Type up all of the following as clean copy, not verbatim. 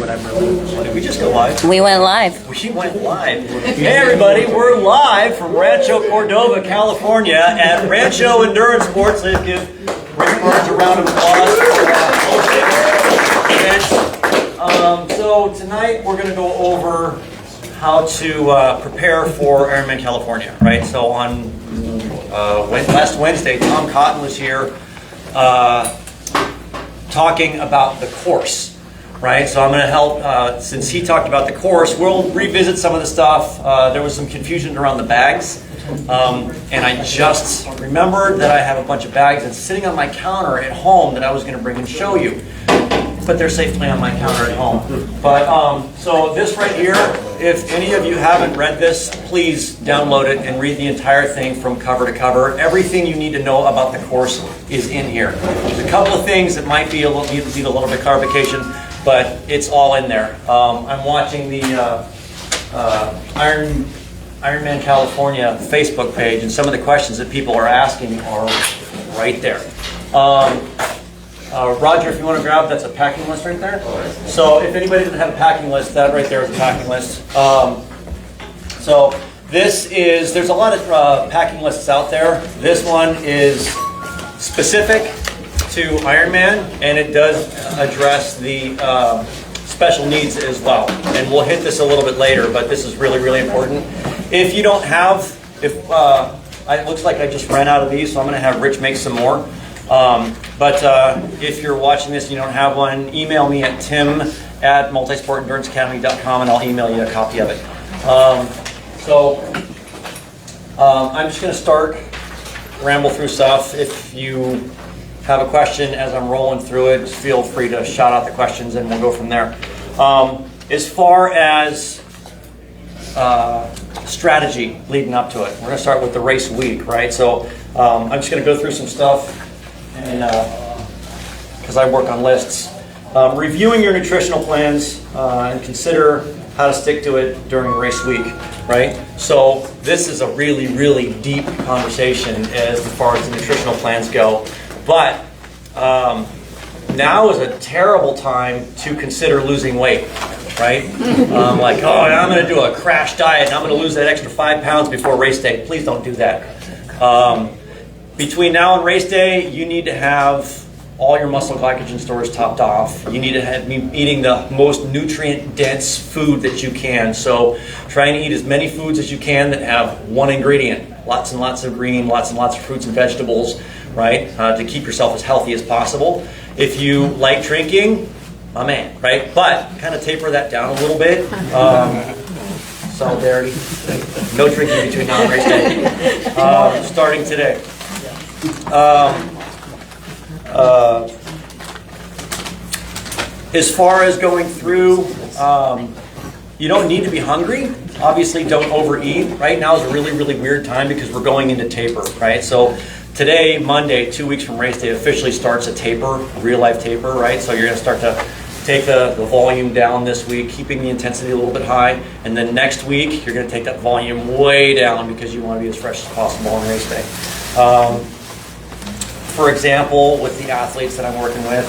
Did we just go live? We went live. We went live. Hey everybody, we're live from Rancho, Cordova, California at Rancho Endurance Sports. Let's give Rick Barnes a round of applause for hosting this. So tonight we're going to go over how to prepare for Ironman California, right? So on last Wednesday, Tom Cotton was here talking about the course. Right, so I'm going to help, since he talked about the course, we'll revisit some of the stuff. There was some confusion around the bags, and I just remembered that I have a bunch of bags that's sitting on my counter at home that I was going to bring and show you. But they're safely on my counter at home. But, so this right here, if any of you haven't read this, please download it and read the entire thing from cover to cover. Everything you need to know about the course is in here. There's a couple of things that might be need a little bit of clarification, but it's all in there. I'm watching the Ironman California Facebook page, and some of the questions that people are asking are right there. Roger, if you want to grab, that's a packing list right there. So if anybody doesn't have a packing list, that right there is a packing list. So this is, there's a lot of packing lists out there. This one is specific to Ironman, and it does address the special needs as well. And we'll hit this a little bit later, but this is really, really important. If you don't have, it looks like I just ran out of these, so I'm going to have Rich make some more. But if you're watching this and you don't have one, email me at tim@multisportenduranceacademy.com and I'll email you a copy of it. I'm just going to start, ramble through stuff. If you have a question as I'm rolling through it, just feel free to shout out the questions and we'll go from there. As far as strategy leading up to it, we're going to start with the race week, right? So I'm just going to go through some stuff, and because I work on lists. Reviewing your nutritional plans and consider how to stick to it during race week, right? So this is a really, really deep conversation as far as the nutritional plans go. But now is a terrible time to consider losing weight, right? Like, oh, I'm going to do a crash diet and I'm going to lose that extra 5 pounds before race day. Please don't do that. Between now and race day, you need to have all your muscle glycogen stores topped off. You need to be eating the most nutrient-dense food that you can. So try and eat as many foods as you can that have one ingredient. Lots and lots of green, lots and lots of fruits and vegetables, right? To keep yourself as healthy as possible. If you like drinking, my man, right? But kind of taper that down a little bit. Solidarity. No drinking between now and race day. Starting today. As far as going through, you don't need to be hungry. Obviously, don't overeat. Right now is a really, really weird time because we're going into taper, right? So today, Monday, 2 weeks from race day, officially starts a taper, real life taper, right? So you're going to start to take the volume down this week, keeping the intensity a little bit high, and then next week, you're going to take that volume way down because you want to be as fresh as possible on race day. For example, with the athletes that I'm working with,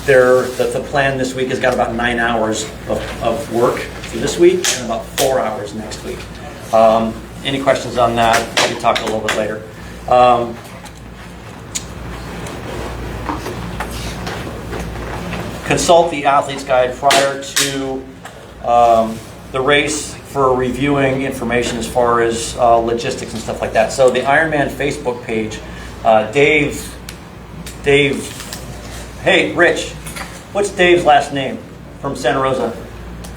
the plan this week has got about 9 hours of work for this week and about 4 hours next week. Any questions on that? We can talk a little bit later. Consult the athlete's guide prior to the race for reviewing information as far as logistics and stuff like that. So the Ironman Facebook page, Dave, hey, Rich, what's Dave's last name from Santa Rosa?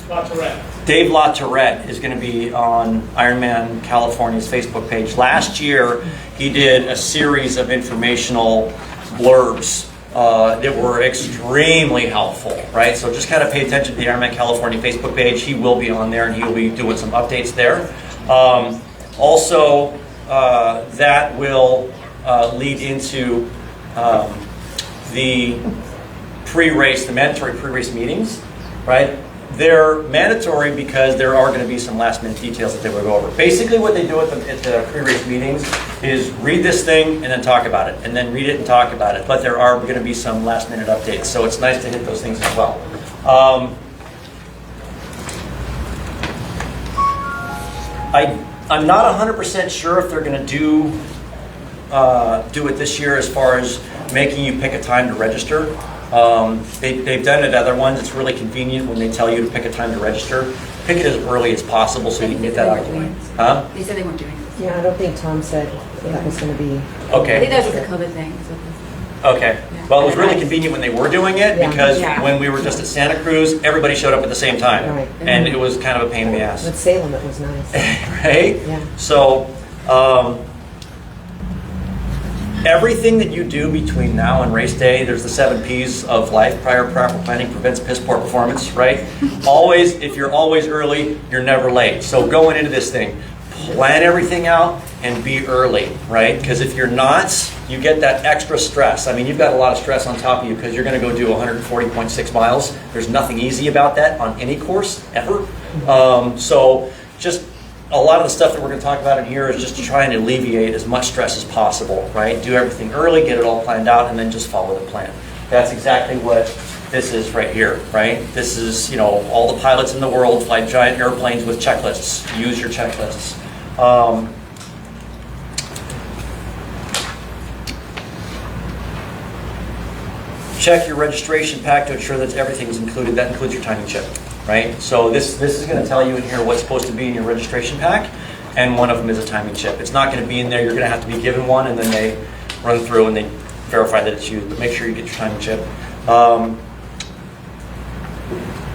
LaTourette. Dave LaTourette is going to be on Ironman California's Facebook page. Last year, he did a series of informational blurbs that were extremely helpful, right? So just kind of pay attention to the Ironman California Facebook page. He will be on there and he will be doing some updates there. Also, that will lead into the pre-race, the mandatory pre-race meetings, right? They're mandatory because there are going to be some last-minute details that they will go over. Basically, what they do at the pre-race meetings is read this thing and then talk about it, and then read it and talk about it. But there are going to be some last-minute updates, so it's nice to hit those things as well. I'm not 100% sure if they're going to do it this year as far as making you pick a time to register. They've done it at other ones. It's really convenient when they tell you to pick a time to register. Pick it as early as possible so you can get that out of the way. Huh? They said they weren't doing it. Yeah, I don't think Tom said that was going to be. Okay. I think that was just a COVID thing. Okay. Well, it was really convenient when they were doing it because Yeah. when we were just at Santa Cruz, everybody showed up at the same time. Right. And it was kind of a pain in the ass. With Salem, it was nice. Right? Yeah. So, everything that you do between now and race day, there's the 7 P's of life. Prior proper planning prevents piss poor performance, right? Always, if you're always early, you're never late. So going into this thing, plan everything out and be early, right? Because if you're not, you get that extra stress. I mean, you've got a lot of stress on top of you because you're going to go do 140.6 miles. There's nothing easy about that on any course, ever. So just a lot of the stuff that we're going to talk about in here is just to try and alleviate as much stress as possible, right? Do everything early, get it all planned out, and then just follow the plan. That's exactly what this is right here, right? This is, you know, all the pilots in the world fly giant airplanes with checklists. Use your checklists. Check your registration pack to ensure that everything is included. That includes your timing chip, right? So this is going to tell you in here what's supposed to be in your registration pack, and one of them is a timing chip. It's not going to be in there. You're going to have to be given one, and then they run through and they verify that it's you. But make sure you get your timing chip.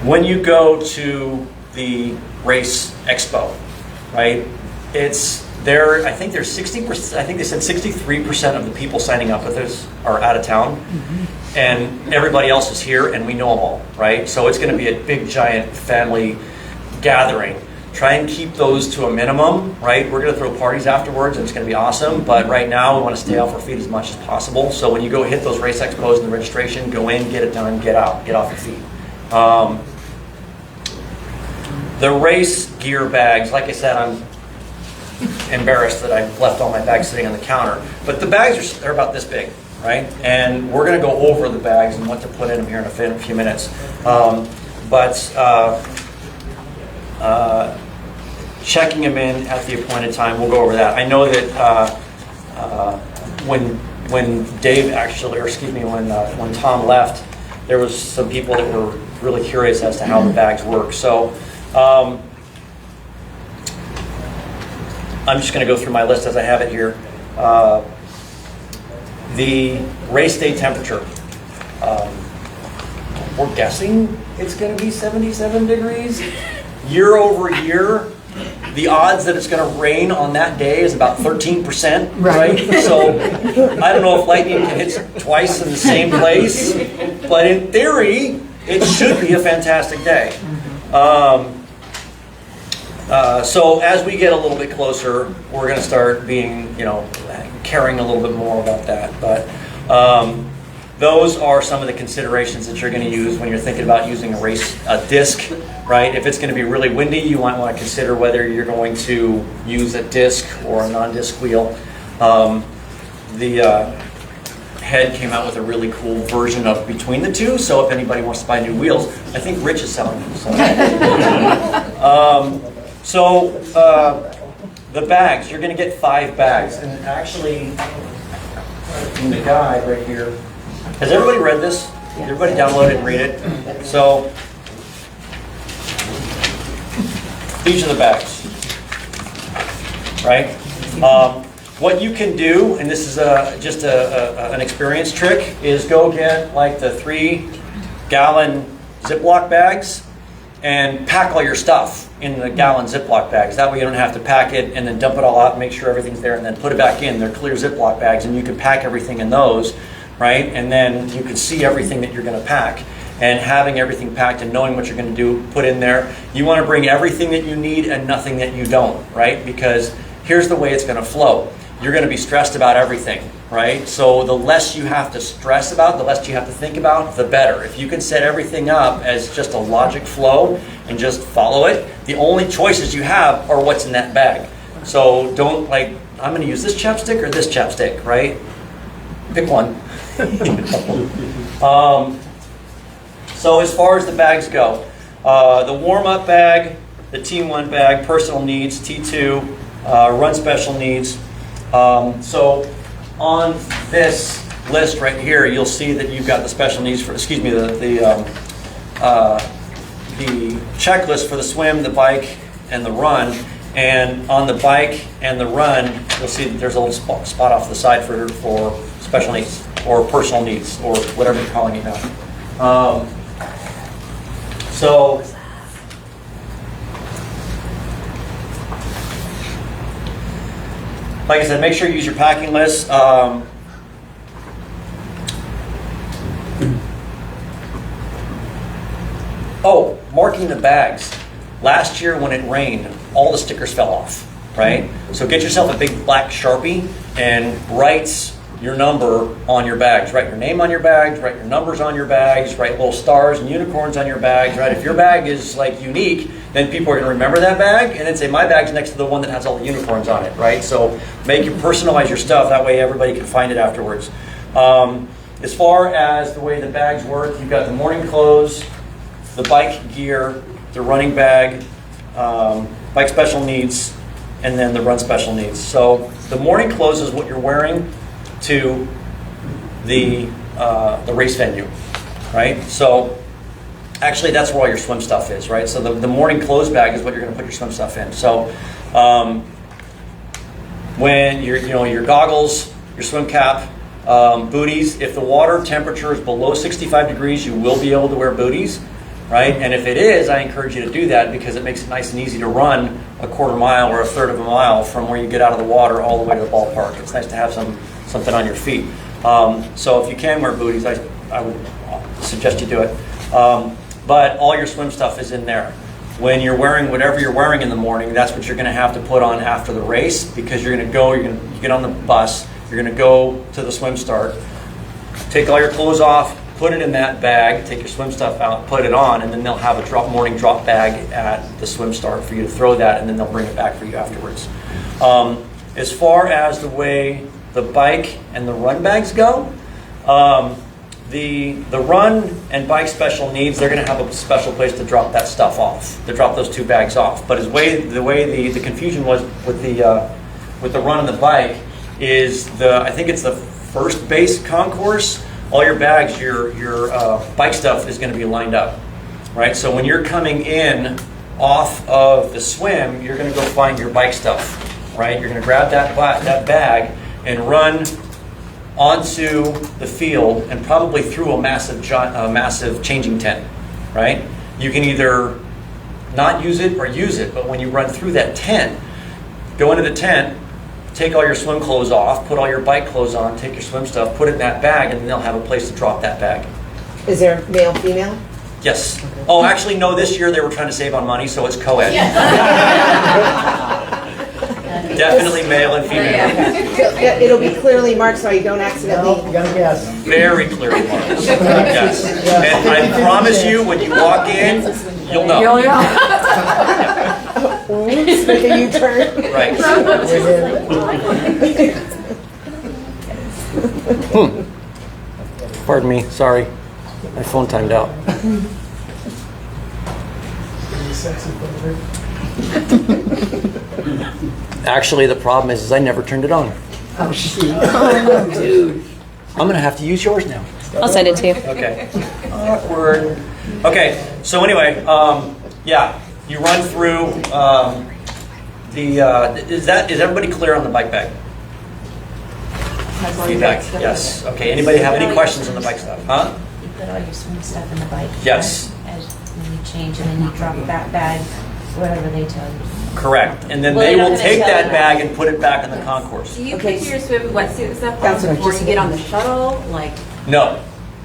When you go to the race expo, right? It's there. I think there's 60%. I think they said 63% of the people signing up with us are out of town. And everybody else is here, and we know them all, right? So it's going to be a big, giant family gathering. Try and keep those to a minimum, right? We're going to throw parties afterwards, and it's going to be awesome. But right now, we want to stay off our feet as much as possible. So when you go hit those race expos and the registration, go in, get it done, get out, get off your feet. The race gear bags, like I said, I'm embarrassed that I left all my bags sitting on the counter. But the bags are about this big. Right? And we're going to go over the bags and what to put in them here in a few minutes. Checking them in at the appointed time, we'll go over that. I know that when Dave actually, or excuse me, when Tom left, there was some people that were really curious as to how the bags work. So I'm just going to go through my list as I have it here. The race day temperature, we're guessing it's going to be 77 degrees. Year over year, the odds that it's going to rain on that day is about 13%, right? So I don't know if lightning can hit twice in the same place, but in theory, it should be a fantastic day. So as we get a little bit closer, we're going to start being, caring a little bit more about that. But those are some of the considerations that you're going to use when you're thinking about using a disc, right? If it's going to be really windy, you might want to consider whether you're going to use a disc or a non-disc wheel. The Head came out with a really cool version of between the two, so if anybody wants to buy new wheels, I think Rich is selling them. So the bags, you're going to get 5 bags. And actually, in the guide right here, has everybody read this? Everybody download it and read it? So, these are the bags, right? What you can do, and this is just an experience trick, is go get like the 3-gallon Ziploc bags and pack all your stuff in the gallon Ziploc bags. That way you don't have to pack it and then dump it all out and make sure everything's there and then put it back in. They're clear Ziploc bags and you can pack everything in those, right? And then you can see everything that you're going to pack. And having everything packed and knowing what you're going to do, put in there. You want to bring everything that you need and nothing that you don't, right? Because here's the way it's going to flow. You're going to be stressed about everything, right? So the less you have to stress about, the less you have to think about, the better. If you can set everything up as just a logic flow and just follow it, the only choices you have are what's in that bag. So don't I'm going to use this chapstick or this chapstick, right? Pick one. So as far as the bags go, the warm-up bag, the T1 bag, personal needs, T2, run special needs. So on this list right here, you'll see that you've got the special needs for, excuse me, the checklist for the swim, the bike, and the run. And on the bike and the run, you'll see that there's a little spot off the side for special needs or personal needs or whatever you're calling it now. So like I said, make sure you use your packing list. Oh, marking the bags. Last year when it rained, all the stickers fell off, right? So get yourself a big black Sharpie and write your number on your bags. Write your name on your bags, write your numbers on your bags, write little stars and unicorns on your bags, right? If your bag is like unique, then people are gonna remember that bag and then say, my bag's next to the one that has all the unicorns on it, right? So personalize your stuff, that way everybody can find it afterwards. As far as the way the bags work, you've got the morning clothes, the bike gear, the running bag, bike special needs, and then the run special needs. So the morning clothes is what you're wearing to the race venue, right? So actually that's where all your swim stuff is, right? So the morning clothes bag is what you're gonna put your swim stuff in. So when your goggles, your swim cap, booties, if the water temperature is below 65 degrees, you will be able to wear booties. Right? And if it is, I encourage you to do that because it makes it nice and easy to run a quarter mile or a third of a mile from where you get out of the water all the way to the ballpark. It's nice to have something on your feet. So if you can wear booties, I would suggest you do it. But all your swim stuff is in there. When you're wearing whatever you're wearing in the morning, that's what you're going to have to put on after the race because you get on the bus, you're going to go to the swim start, take all your clothes off, put it in that bag, take your swim stuff out, put it on, and then they'll have a morning drop bag at the swim start for you to throw that, and then they'll bring it back for you afterwards. As far as the way the bike and the run bags go, the run and bike special needs, they're going to have a special place to drop that stuff off, to drop those two bags off. But the way the confusion was with the run and the bike is I think it's the first base concourse. All your bags, your bike stuff is going to be lined up, right? So when you're coming in off of the swim, you're going to go find your bike stuff, right? You're going to grab that bag and run onto the field and probably through a massive changing tent, right? You can either not use it or use it, but when you run through that tent, go into the tent, take all your swim clothes off, put all your bike clothes on, take your swim stuff, put it in that bag, and then they'll have a place to drop that bag. Is there male, female? Yes. Oh, actually, no, this year they were trying to save on money, so it's co-ed. Definitely male and female. It'll be clearly marked so you don't accidentally... You gotta guess. Very clearly marked. Yes. And I promise you, when you walk in, you'll know. Oops, make a U-turn. Right. Pardon me, sorry. My phone timed out. Actually, the problem is I never turned it on. Oh, shit. Dude. I'm going to have to use yours now. I'll send it to you. Okay. Awkward. Okay, so anyway, yeah, you run through is everybody clear on the bike bag? Feedback, yes. Okay, anybody have any questions on the bike stuff? Huh? You put all your swim stuff in the bike. Yes. When you change, and then you drop that bag wherever they tell you. Correct. And then Well, they they're not will gonna take tell that you bag and put it back in the concourse. Do you Okay. put your swim wetsuit and stuff That's on what I before just you get said. on the shuttle? Like, No.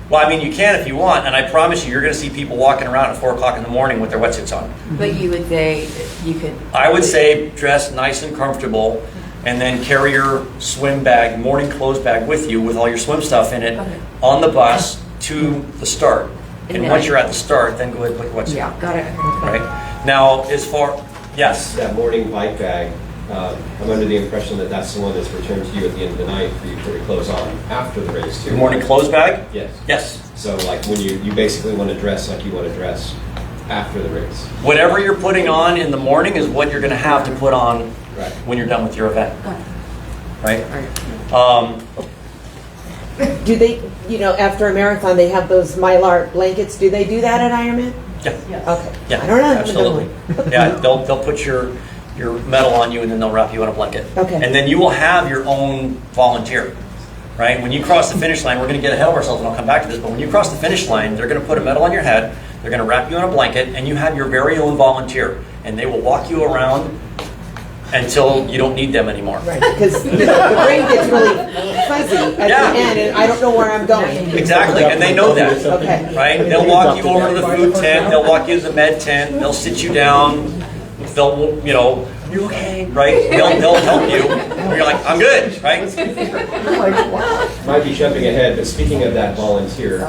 Well, I mean, you can if you want, and I promise you, you're going to see people walking around at 4 o'clock in the morning with their wetsuits on. but you would say you could. I would say dress nice and comfortable, and then carry your swim bag, morning clothes bag with you with all your swim stuff in it Okay. on the bus to the start. And And once then- you're at the start, then go ahead and put your wetsuit Yeah, on. got it. Right? Now, as far, yes, That morning bike bag, I'm under the impression that that's the one that's returned to you at the end of the night for you to put your clothes on after the race too. your morning clothes bag? Yes. Yes. So like when you basically want to dress like you want to dress after the race. Whatever you're putting on in the morning is what you're going to have to put on Right. when you're done with your event, right? Do they, after a marathon, they have those Mylar blankets. Do they do that at Ironman? Yeah, Okay. yeah, I don't know. absolutely. Yeah, they'll put your medal on you and then they'll wrap you in a blanket. Okay. And then you will have your own volunteer, right? When you cross the finish line, we're going to get ahead of ourselves and I'll come back to this, but when you cross the finish line, they're going to put a medal on your head, they're going to wrap you in a blanket, and you have your very own volunteer. And they will walk you around until you don't need them anymore. Right, because the brain gets really fuzzy at Yeah. the end, and I don't know where I'm going. Exactly, and they know that. Okay. Right? They'll walk you over to the food tent, they'll walk you to the med tent, they'll sit you down, they'll, you okay? Right? They'll help you. And you're like, I'm good, right? Might be jumping ahead, but speaking of that volunteer,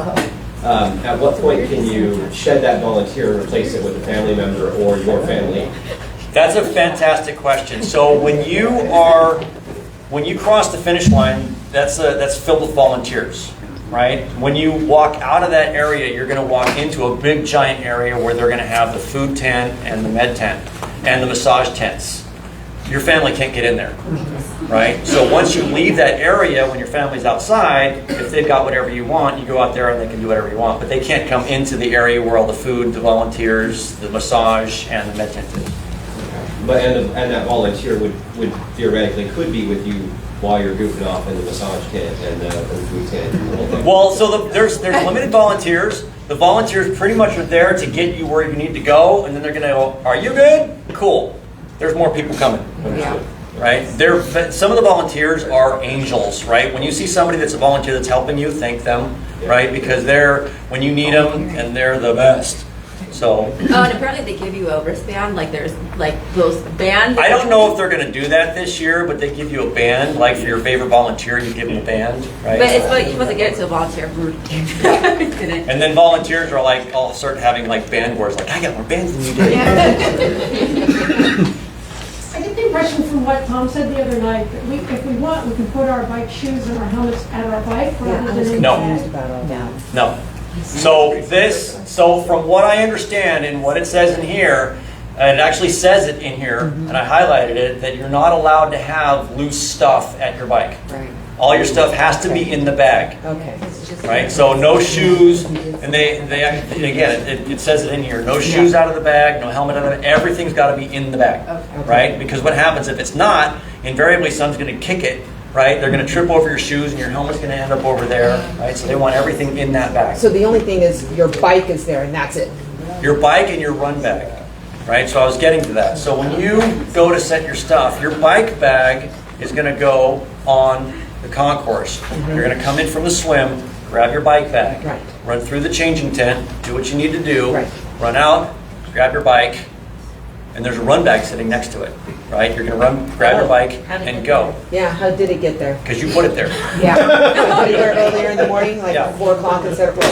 at what point can you shed that volunteer and replace it with a family member or your family? That's a fantastic question. So when you cross the finish line, that's filled with volunteers, right? When you walk out of that area, you're going to walk into a big giant area where they're going to have the food tent and the med tent and the massage tents. Your family can't get in there, right? So once you leave that area, when your family's outside, if they've got whatever you want, you go out there and they can do whatever you want. But they can't come into the area where all the food, the volunteers, the massage, and the med tent is. But and that volunteer would theoretically could be with you while you're goofing off in the massage tent and the food tent and the whole thing. Well, so there's limited volunteers. The volunteers pretty much are there to get you where you need to go, and then they're going to go, are you good? Cool. There's more people coming. Understood. Right? Some of the volunteers are angels, right? When you see somebody that's a volunteer that's helping you, thank them, right? Because they're, when you need them, and they're the best. So, Oh, and apparently they give you a wristband, like there's like those bands. I don't know if they're going to do that this year, but they give you a band, like for your favorite volunteer, you give them a band, right? But it's like you're supposed to get it to a volunteer. Didn't. And then volunteers are like, all start having like band wars, like, I got more bands than you did. I get the impression from what Tom said the other night, that if we want, we can put our bike shoes and our helmets at our bike rather than in the No. bag. No. So from what I understand and what it says in here, it actually says it in here, and I highlighted it, that you're not allowed to have loose stuff at your bike. Right. All your stuff has to be in the bag, Okay. right? So no shoes, and they again, it says it in here, no shoes out of the bag, no helmet out of the bag, everything's got to be in the bag, right? Because what happens if it's not, invariably someone's going to kick it, right? They're going to trip over your shoes and your helmet's going to end up over there, right? So they want everything in that bag. So the only thing is your bike is there and that's it. Your bike and your run bag, right? So I was getting to that. So when you go to set your stuff, your bike bag is going to go on the concourse. You're going to come in from the swim, grab your bike bag, Right. run through the changing tent, do what you need to do, Right. run out, grab your bike, and there's a run bag sitting next to it, right? You're going to run, grab your bike, and go, Yeah, how did it get there? because you put it there. Yeah. Put it there earlier in the morning, like Yeah. 4 o'clock instead of 4.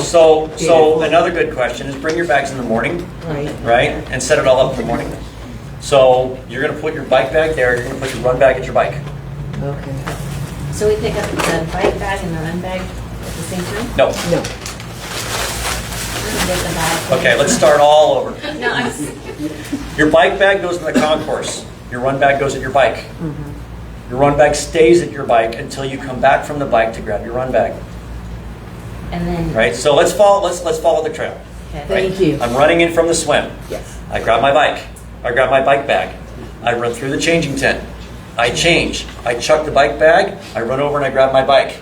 So another good question is bring your bags in the morning, Right. right? And set it all up in the morning. So you're going to put your bike bag there, you're going to put your run bag at your bike. Okay. So we pick up the bike bag and the run bag at the same time? No. No. We get the bag. Okay, let's start all over. No, I'm. Your bike bag goes in the concourse. Your run bag goes at your bike. Your run bag stays at your bike until you come back from the bike to grab your run bag. And then. Right? So let's follow the trail. Okay. Thank you. I'm running in from the swim. Yes. I grab my bike. I grab my bike bag. I run through the changing tent. I change. I chuck the bike bag. I run over and I grab my bike.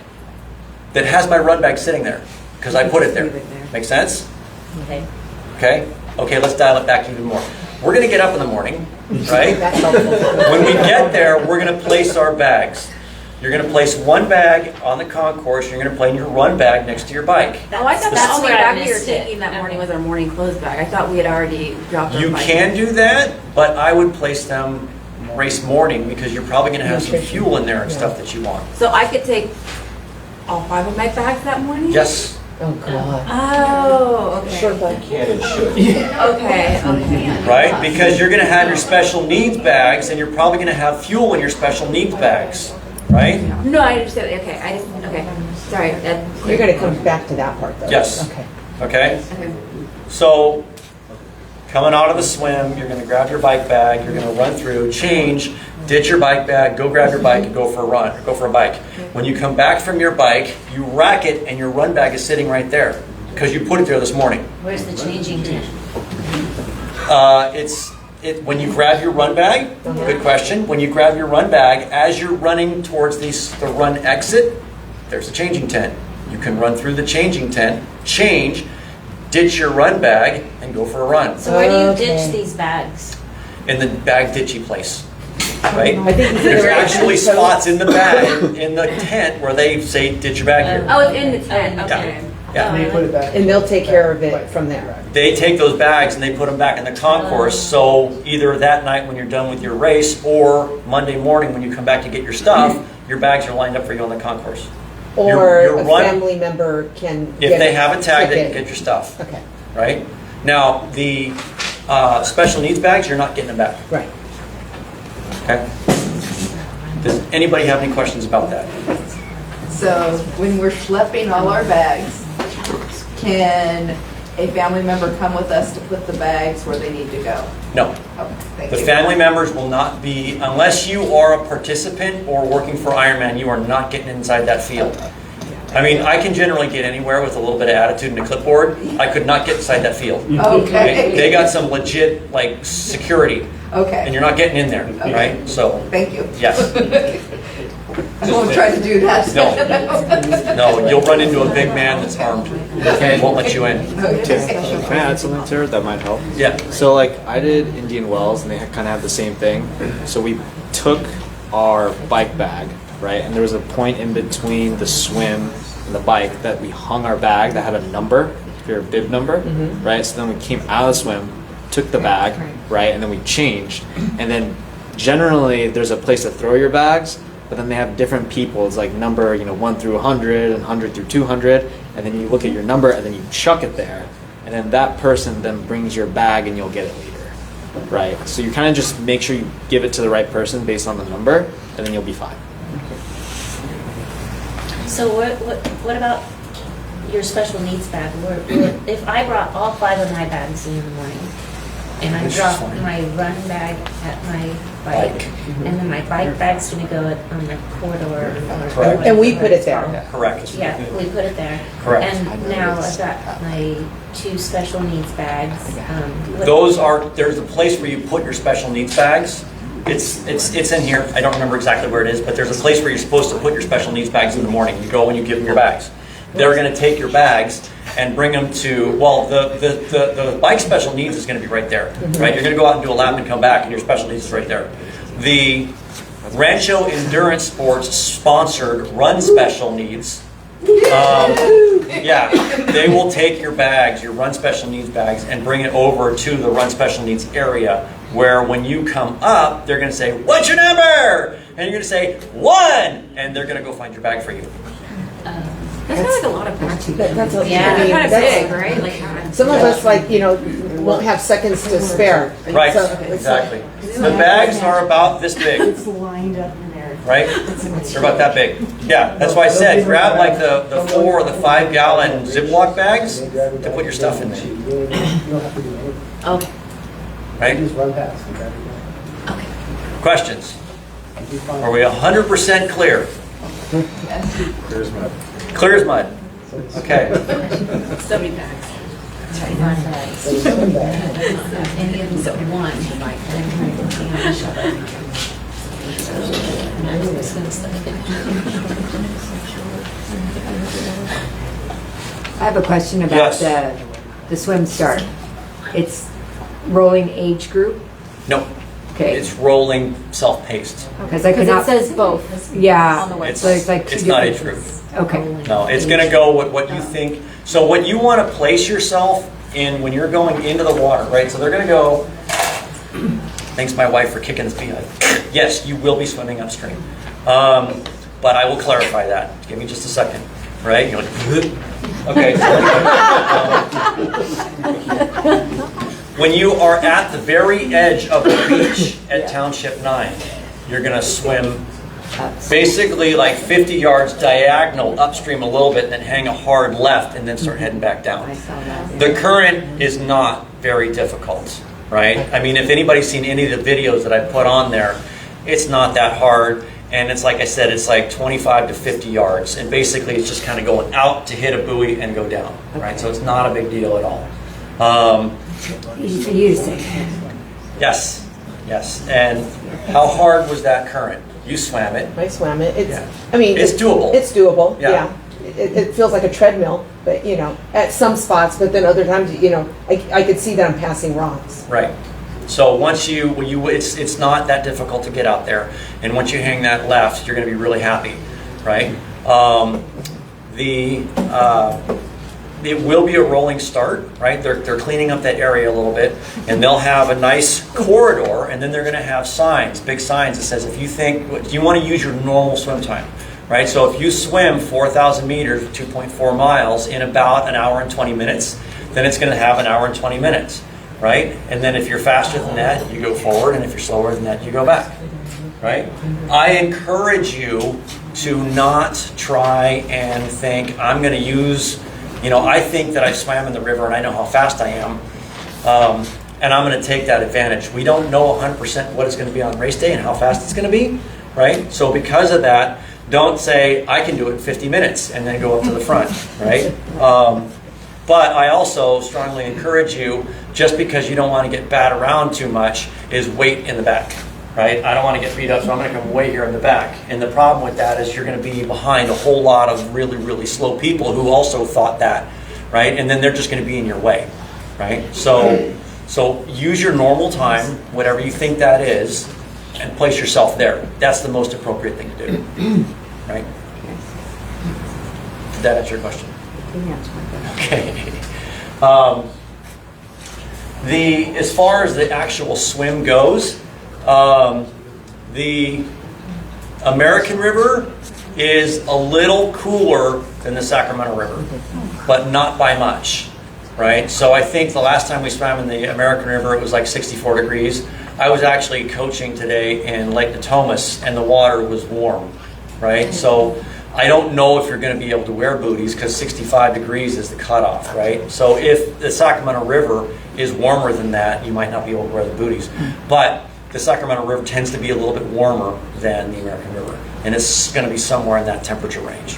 That has my run bag sitting there because I put it there. Make sense? Okay. Okay? Okay, let's dial it back even more. We're going to get up in the morning, right? That's helpful. When we get there, we're going to place our bags. You're going to place one bag on the concourse. You're going to place your run bag next to your bike. Oh, I thought That's the only where I bag we were missed it. taking that morning was our morning clothes bag. I thought we had already dropped our You bike. can do that, but I would place them race morning because you're probably going to have some fuel in there and stuff that you want. So I could take all 5 of my bags that morning? Yes. Oh, God. Oh, okay. Short bike. Can and should. Okay. Right? Because you're going to have your special needs bags and you're probably going to have fuel in your special needs bags. Right? No, I understand. Okay, okay. Sorry. You're going to come back to that part, though. Yes. Okay. Okay? Okay. So Coming out of the swim, you're going to grab your bike bag, you're going to run through, change, ditch your bike bag, go grab your bike and go for a run, or go for a bike. When you come back from your bike, you rack it and your run bag is sitting right there because you put it there this morning. Where's the changing tent? When you grab your run bag, good question. When you grab your run bag, as you're running towards the run exit, there's a changing tent. You can run through the changing tent, change, ditch your run bag, and go for a run. So where do you ditch these bags? In the bag ditchy place, right? I think There's they're actually spots in the bag, in the tent, where they say, ditch your bag here. Oh, it's in the tent, okay. Yeah. They put it back. And they'll take care of it from there. They take those bags and they put them back in the concourse, so either that night when you're done with your race, or Monday morning when you come back to get your stuff, your bags are lined up for you on the concourse. Or Your a run- family member can If get they have a tag, they can ticket. get your stuff, Okay, right? Now, the special needs bags, you're not getting them back, right. okay? Does anybody have any questions about that? So when we're schlepping all our bags, can a family member come with us to put the bags where they need to go? No. Oh, thank The you. family members will not be, unless you are a participant or working for Ironman, you are not getting inside that field. I mean, I can generally get anywhere with a little bit of attitude and a clipboard. I could not get inside that field. Okay. They got some legit, like, security, and Okay, you're not getting in there, right? So, thank you. yes. I won't try to do that. No, you'll run into a big man that's armed. He won't let you in. Can I add something to it that might help? Yeah. So like I did Indian Wells and they kind of have the same thing. So we took our bike bag, right? And there was a point in between the swim and the bike that we hung our bag that had a number, your bib number, right? So then we came out of the swim, took the bag, right? And then we changed. And then generally there's a place to throw your bags, but then they have different people. It's like number, 1 through 100 and 100 through 200. And then you look at your number and then you chuck it there. And then that person then brings your bag and you'll get it later, right? So you kind of just make sure you give it to the right person based on the number, and then you'll be fine. So what about your special needs bag? If I brought all 5 of my bags in the morning, and I Which is dropped fine. my run bag at my bike, and then my bike bag's gonna go on the corridor. or Correct. And we put it there. Correct. Yeah, we put it there. Correct. And now I've got my 2 special needs bags. There's a place where you put your special needs bags. It's in here. I don't remember exactly where it is, but there's a place where you're supposed to put your special needs bags in the morning. You go and you give them your bags. They're going to take your bags and bring them to, well, the bike special needs is going to be right there, right? You're going to go out and do a lap and come back, and your special needs is right there. The Rancho Endurance Sports sponsored run special needs. Yeah, they will take your bags, your run special needs bags, and bring it over to the run special needs area, where when you come up, they're going to say, "What's your number?" And you're going to say, 1, and they're going to go find your bag for you. That's like a lot of bags. That's a, Yeah. I They're mean, kind of that's- big, right? Like, Some of us, won't have seconds to spare. Right, So it's exactly. The bags are about this big, It's lined up in there. right? They're about that big. Yeah, that's why I said, grab like the 4 or the 5 gallon Ziploc bags to put your stuff in there, You don't have to do anything. okay. You right? just run past and grab your bag. Questions? You'll be fine. Are we 100% clear? Clear as mud. Okay. So many bags. Run bags. So it's one bag. Any of them but one. I have a question Yes. about the swim start. It's rolling age group? No, Okay. it's rolling self-paced. Because I could Because it not, says both. yeah. on the website. So it's like two It's not different- age group. Okay. No, it's going to go with what you think. So what you want to place yourself in when you're going into the water, right? So they're going to go, thanks my wife for kicking this behind. Yes, you will be swimming upstream. But I will clarify that. Give me just a second, right? You're like, okay. When you are at the very edge of the beach at Township 9, you're going to swim Basically like 50 yards diagonal upstream a little bit, and then hang a hard left, and then start heading back down. I saw that. The current is not very difficult, right? I mean, if anybody's seen any of the videos that I put on there, it's not that hard. And it's like I said, it's like 25 to 50 yards. And basically it's just kind of going out to hit a buoy and go down, right? So it's not a big deal at all. Easy for you to say. Yes, yes. And how hard was that current? You swam it. I swam it. It's, Yeah. I mean, It's doable. It's doable. Yeah. Yeah. It feels like a treadmill, but you know, at some spots. But then other times, you know, I could see that I'm passing rocks. Right. So once it's not that difficult to get out there, and once you hang that left, you're going to be really happy, right? It will be a rolling start, right? They're cleaning up that area a little bit, and they'll have a nice corridor, and then they're going to have signs, big signs that says if you think you want to use your normal swim time, right? So if you swim 4,000 meters, 2.4 miles in about an hour and 20 minutes, then it's going to have an hour and 20 minutes. Right? And then if you're faster than that, you go forward, and if you're slower than that, you go back. Right? I encourage you to not try and think, I'm going to use, you know, I think that I swam in the river and I know how fast I am, and I'm going to take that advantage. We don't know 100% what it's going to be on race day and how fast it's going to be, right? So because of that, don't say, I can do it in 50 minutes and then go up to the front, right? But I also strongly encourage you, just because you don't want to get bat around too much, is wait in the back, right? I don't want to get beat up, so I'm going to come way here in the back. And the problem with that is you're going to be behind a whole lot of really, really slow people who also thought that, right? And then they're just going to be in your way, right? So use your normal time, whatever you think that is, and place yourself there. That's the most appropriate thing to do, right? Did that answer your question? Okay. As far as the actual swim goes, the American River is a little cooler than the Sacramento River, but not by much, right? So I think the last time we swam in the American River, it was like 64 degrees. I was actually coaching today in Lake Natomas, and the water was warm, right? So I don't know if you're going to be able to wear booties, because 65 degrees is the cutoff, right? So if the Sacramento River is warmer than that, you might not be able to wear the booties. But the Sacramento River tends to be a little bit warmer than the American River, and it's going to be somewhere in that temperature range.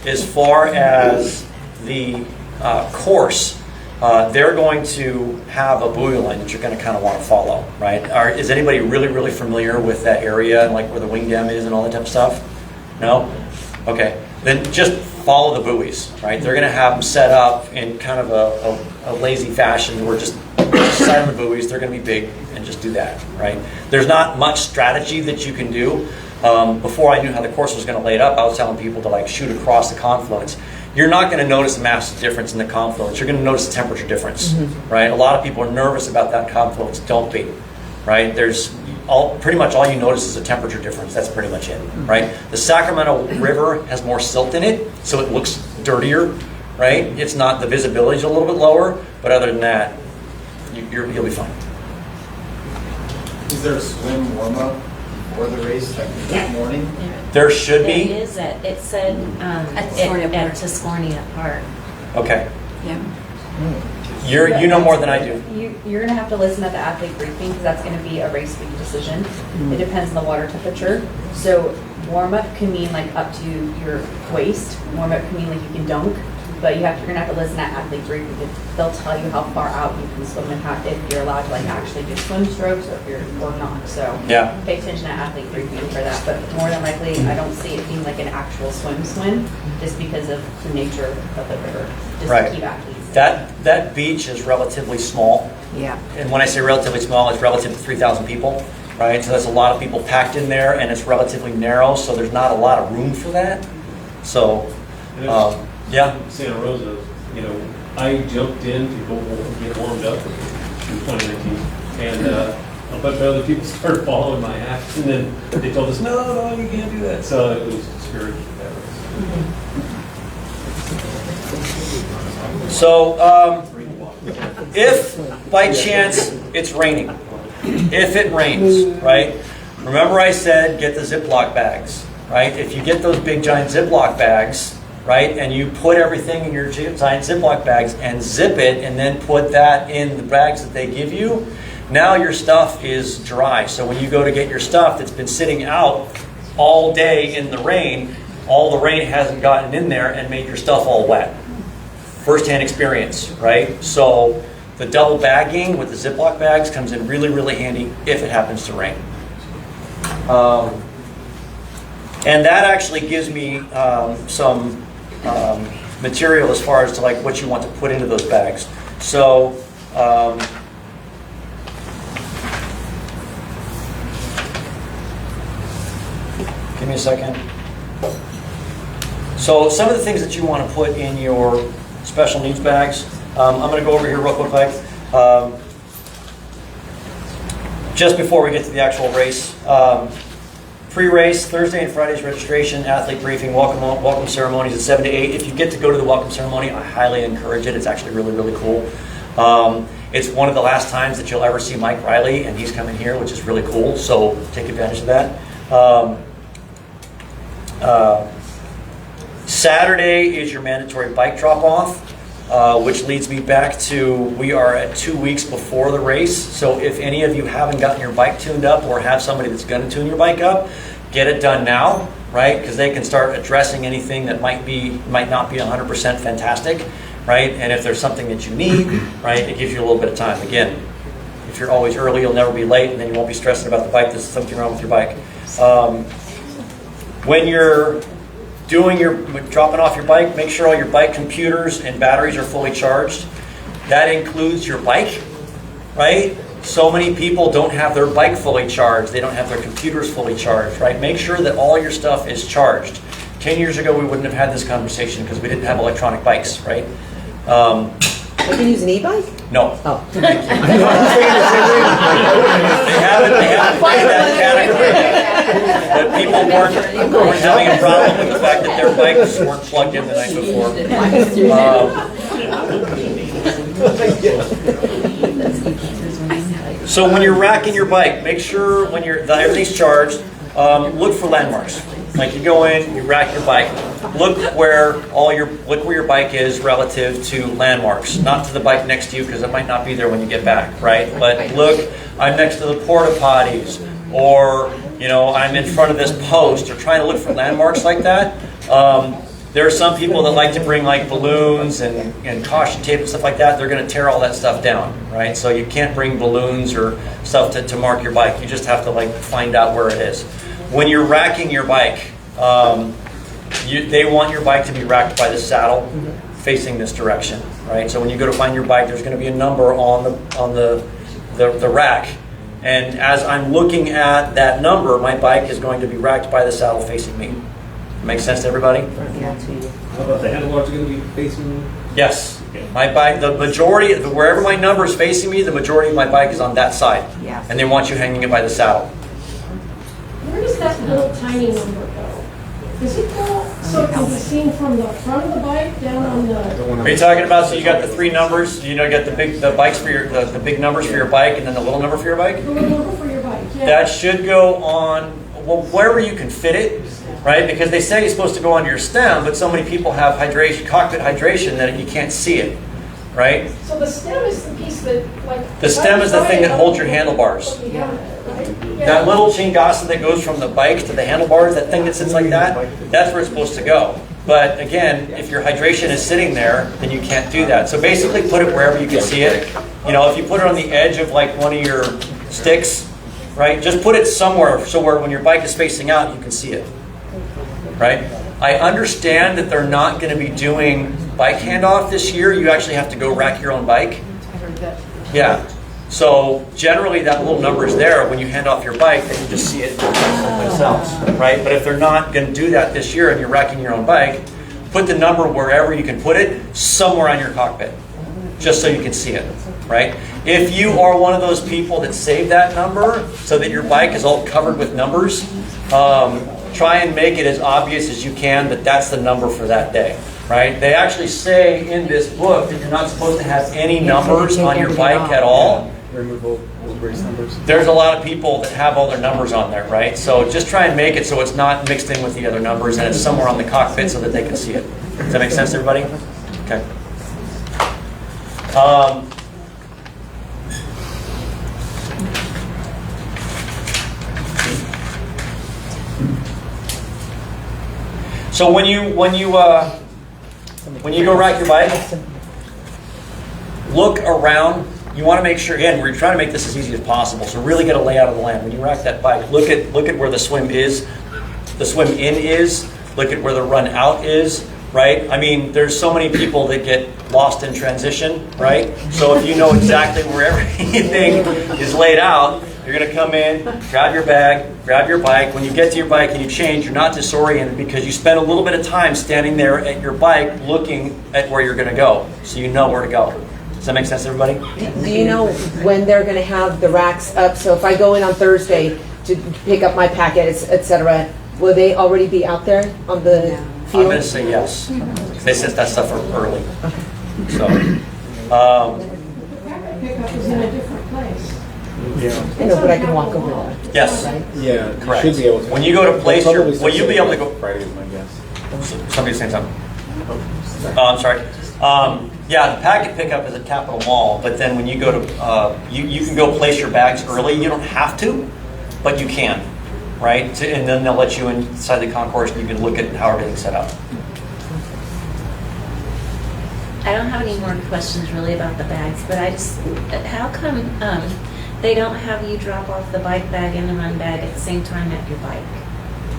As far as the course, they're going to have a buoy line that you're going to kind of want to follow, right? Is anybody really, really familiar with that area and like where the wing dam is and all that type of stuff? No? Okay. Then just follow the buoys, right? They're going to have them set up in kind of a lazy fashion where just side of the buoys, they're going to be big, and just do that, right? There's not much strategy that you can do. Before I knew how the course was going to lay it up, I was telling people to like shoot across the confluence. You're not going to notice a massive difference in the confluence. You're going to notice a temperature difference, right? A lot of people are nervous about that confluence. Don't be, right? Pretty much all you notice is a temperature difference. That's pretty much it, right? The Sacramento River has more silt in it, so it looks dirtier, right? It's not, the visibility is a little bit lower, but other than that, you'll be fine. Is there a swim warm-up before the race, like this morning? There should be. There is it said At Tiscornia Park. at Tiscornia Park. Okay. Yeah. You know more than I do. You're going to have to listen at the athlete briefing, because that's going to be a race week decision. It depends on the water temperature. So warm up can mean like up to your waist. Warm up can mean like you can dunk, but you're going to have to listen at athlete briefing. They'll tell you how far out you can swim and if you're allowed to like actually do swim strokes or not. So Yeah. pay attention at athlete briefing for that. But more than likely, I don't see it being like an actual swim, just because of the nature of the river, just Right. to keep athletes. That beach is relatively small. Yeah. And when I say relatively small, it's relative to 3,000 people, right? So there's a lot of people packed in there, and it's relatively narrow, so there's not a lot of room for that. So, yeah. Santa Rosa, I jumped in to go get warmed up in 2019, and a bunch of other people started following my act, and then they told us, no, you can't do that. So it was discouraged with that race. So, if by chance it's raining, if it rains, right, remember I said get the Ziploc bags, right? If you get those big giant Ziploc bags, right, and you put everything in your giant Ziploc bags and zip it and then put that in the bags that they give you, now your stuff is dry. So when you go to get your stuff that's been sitting out all day in the rain, all the rain hasn't gotten in there and made your stuff all wet. First-hand experience, right? So the double bagging with the Ziploc bags comes in really, really handy if it happens to rain. And that actually gives me some material as far as to like what you want to put into those bags. So give me a second. So some of the things that you want to put in your special needs bags, I'm going to go over here real quick, just before we get to the actual race. Pre-race, Thursday and Friday's registration, athlete briefing, welcome ceremonies at 7 to 8. If you get to go to the welcome ceremony, I highly encourage it. It's actually really, really cool. It's one of the last times that you'll ever see Mike Riley, and he's coming here, which is really cool, so take advantage of that. Saturday is your mandatory bike drop-off, which leads me back to we are at 2 weeks before the race. So if any of you haven't gotten your bike tuned up or have somebody that's going to tune your bike up, get it done now, right? Because they can start addressing anything that might not be 100% fantastic, right? And if there's something that you need, right, it gives you a little bit of time. Again, if you're always early, you'll never be late, and then you won't be stressing about the bike. There's something wrong with your bike. When you're dropping off your bike, make sure all your bike computers and batteries are fully charged. That includes your bike, right? So many people don't have their bike fully charged. They don't have their computers fully charged, right? Make sure that all your stuff is charged. 10 years ago, we wouldn't have had this conversation because we didn't have electronic bikes, right? You can use an e-bike? No. Oh. They haven't played that category. But people weren't having a problem with the fact that their bikes weren't plugged in the night before. So when you're racking your bike, make sure when everything's charged, look for landmarks. Like you go in, you rack your bike. Look where your bike is relative to landmarks, not to the bike next to you because it might not be there when you get back, right? But look, I'm next to the porta potties, or I'm in front of this post, or trying to look for landmarks like that. There are some people that like to bring like balloons and caution tape and stuff like that. They're going to tear all that stuff down, right? So you can't bring balloons or stuff to mark your bike. You just have to like find out where it is. When you're racking your bike, they want your bike to be racked by the saddle facing this direction, right? So when you go to find your bike, there's going to be a number on the rack. And as I'm looking at that number, my bike is going to be racked by the saddle facing me. Makes sense to everybody? How about the handlebars are going to be facing you? Yes. My bike, the majority, wherever my number is facing me, the majority of my bike is on that side. Yeah. And they want you hanging it by the saddle. Where does that little tiny number go? Does it go so it can be seen from the front of the bike down on the? Are you talking about, so you got the three numbers, you got the big big numbers for your bike and then the little number for your bike? The little number for your bike, yeah. That should go on, wherever you can fit it, right? Because they say it's supposed to go onto your stem, but so many people have cockpit hydration that you can't see it, right? So the stem is the piece that, like... The stem is the thing that holds your handlebars. That little chingasa that goes from the bike to the handlebars, that thing that sits like that, that's where it's supposed to go. But again, if your hydration is sitting there, then you can't do that. So basically put it wherever you can see it. If you put it on the edge of like one of your sticks, right? Just put it somewhere so where when your bike is facing out, you can see it, right? I understand that they're not going to be doing bike handoff this year. You actually have to go rack your own bike. Yeah. So generally that little number is there. When you hand off your bike, they can just see it themselves, right? But if they're not going to do that this year and you're racking your own bike, put the number wherever you can put it, somewhere on your cockpit, just so you can see it, right? If you are one of those people that save that number so that your bike is all covered with numbers, try and make it as obvious as you can that that's the number for that day, right? They actually say in this book that you're not supposed to have any numbers on your bike at all removal race numbers? There's a lot of people that have all their numbers on there, right? So just try and make it so it's not mixed in with the other numbers and it's somewhere on the cockpit so that they can see it. Does that make sense to everybody? Okay. So when you go ride your bike, look around. You want to make sure, again, we're trying to make this as easy as possible. So really get a layout of the land. When you rack that bike, look at where the swim is, the swim in is, look at where the run out is, right? I mean, there's so many people that get lost in transition, right? So if you know exactly where everything is laid out, you're going to come in, grab your bag, grab your bike. When you get to your bike and you change, you're not disoriented because you spend a little bit of time standing there at your bike looking at where you're going to go. So you know where to go. Does that make sense to everybody? Do you know when they're going to have the racks up? So if I go in on Thursday to pick up my packets, etc., will they already be out there on the field? I'm going to say yes. They set that stuff early. So, Pickup is in a different place. Yeah. I know, but I can walk over there. yes, Yeah. correct. Should be able to. When you go to place your, will you be able to go? Friday is my guess. Somebody's saying something. Oh, I'm sorry. Yeah, the packet pickup is at Capitol Mall, but then when you go to, you can go place your bags early. You don't have to, but you can, right? And then they'll let you inside the concourse and you can look at how everything's set up. I don't have any more questions really about the bags, but I just, how come they don't have you drop off the bike bag and the run bag at the same time at your bike?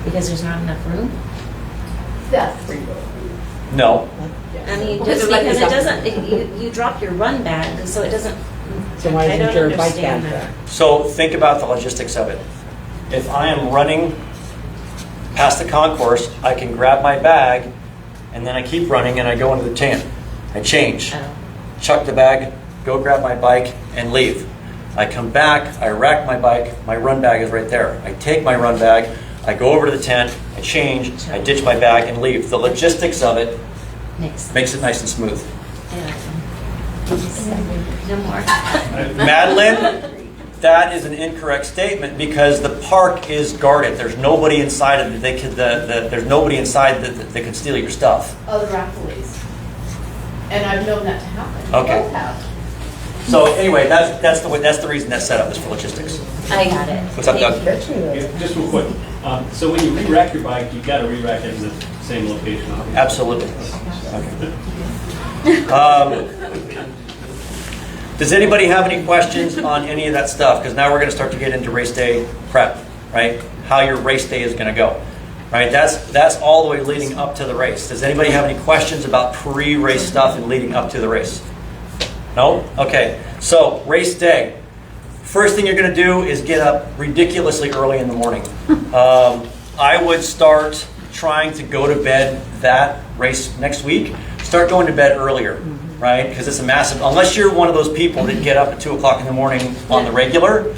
Because there's not enough room? That's free. No. I mean, Well, just like because this it doesn't, you drop your run bag, so it doesn't, So why I isn't don't your bike understand bag that. there? So think about the logistics of it. If I am running past the concourse, I can grab my bag and then I keep running and I go into the tent. I change, Oh. chuck the bag, go grab my bike and leave. I come back, I rack my bike, my run bag is right there. I take my run bag, I go over to the tent, I change, I ditch my bag and leave. The logistics of it makes it nice and smooth. Yeah. No more. Madeline, that is an incorrect statement because the park is guarded. There's nobody inside of it. There's nobody inside that can steal your stuff. Other raffles. And I've known that to happen. Okay. Both have. So anyway, that's the reason that's set up is for logistics. I got it. What's up, Doug? Yeah, just real quick. So when you re-rack your bike, you've got to re-rack it in the same location, obviously. Absolutely. Does anybody have any questions on any of that stuff? Because now we're going to start to get into race day prep, right? How your race day is going to go, right? That's all the way leading up to the race. Does anybody have any questions about pre-race stuff and leading up to the race? No? Okay. So race day. First thing you're going to do is get up ridiculously early in the morning. I would start trying to go to bed that race next week. Start going to bed earlier, right? Because it's a massive, unless you're one of those people that get up at 2 o'clock in the morning on the regular.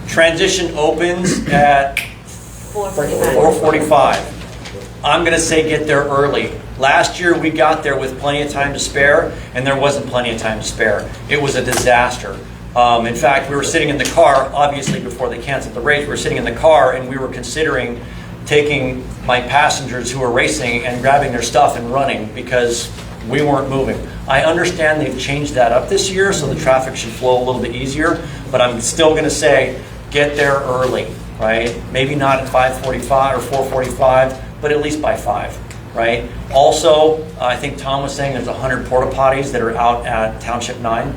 Transition opens at 4:45. I'm going to say get there early. Last year we got there with plenty of time to spare, and there wasn't plenty of time to spare. It was a disaster. In fact, we were sitting in the car, obviously before they canceled the race, we were sitting in the car and we were considering taking my passengers who were racing and grabbing their stuff and running because we weren't moving. I understand they've changed that up this year, so the traffic should flow a little bit easier, but I'm still going to say get there early, right? Maybe not at 5:45 or 4:45, but at least by 5. Right? Also, I think Tom was saying there's 100 porta potties that are out at Township 9.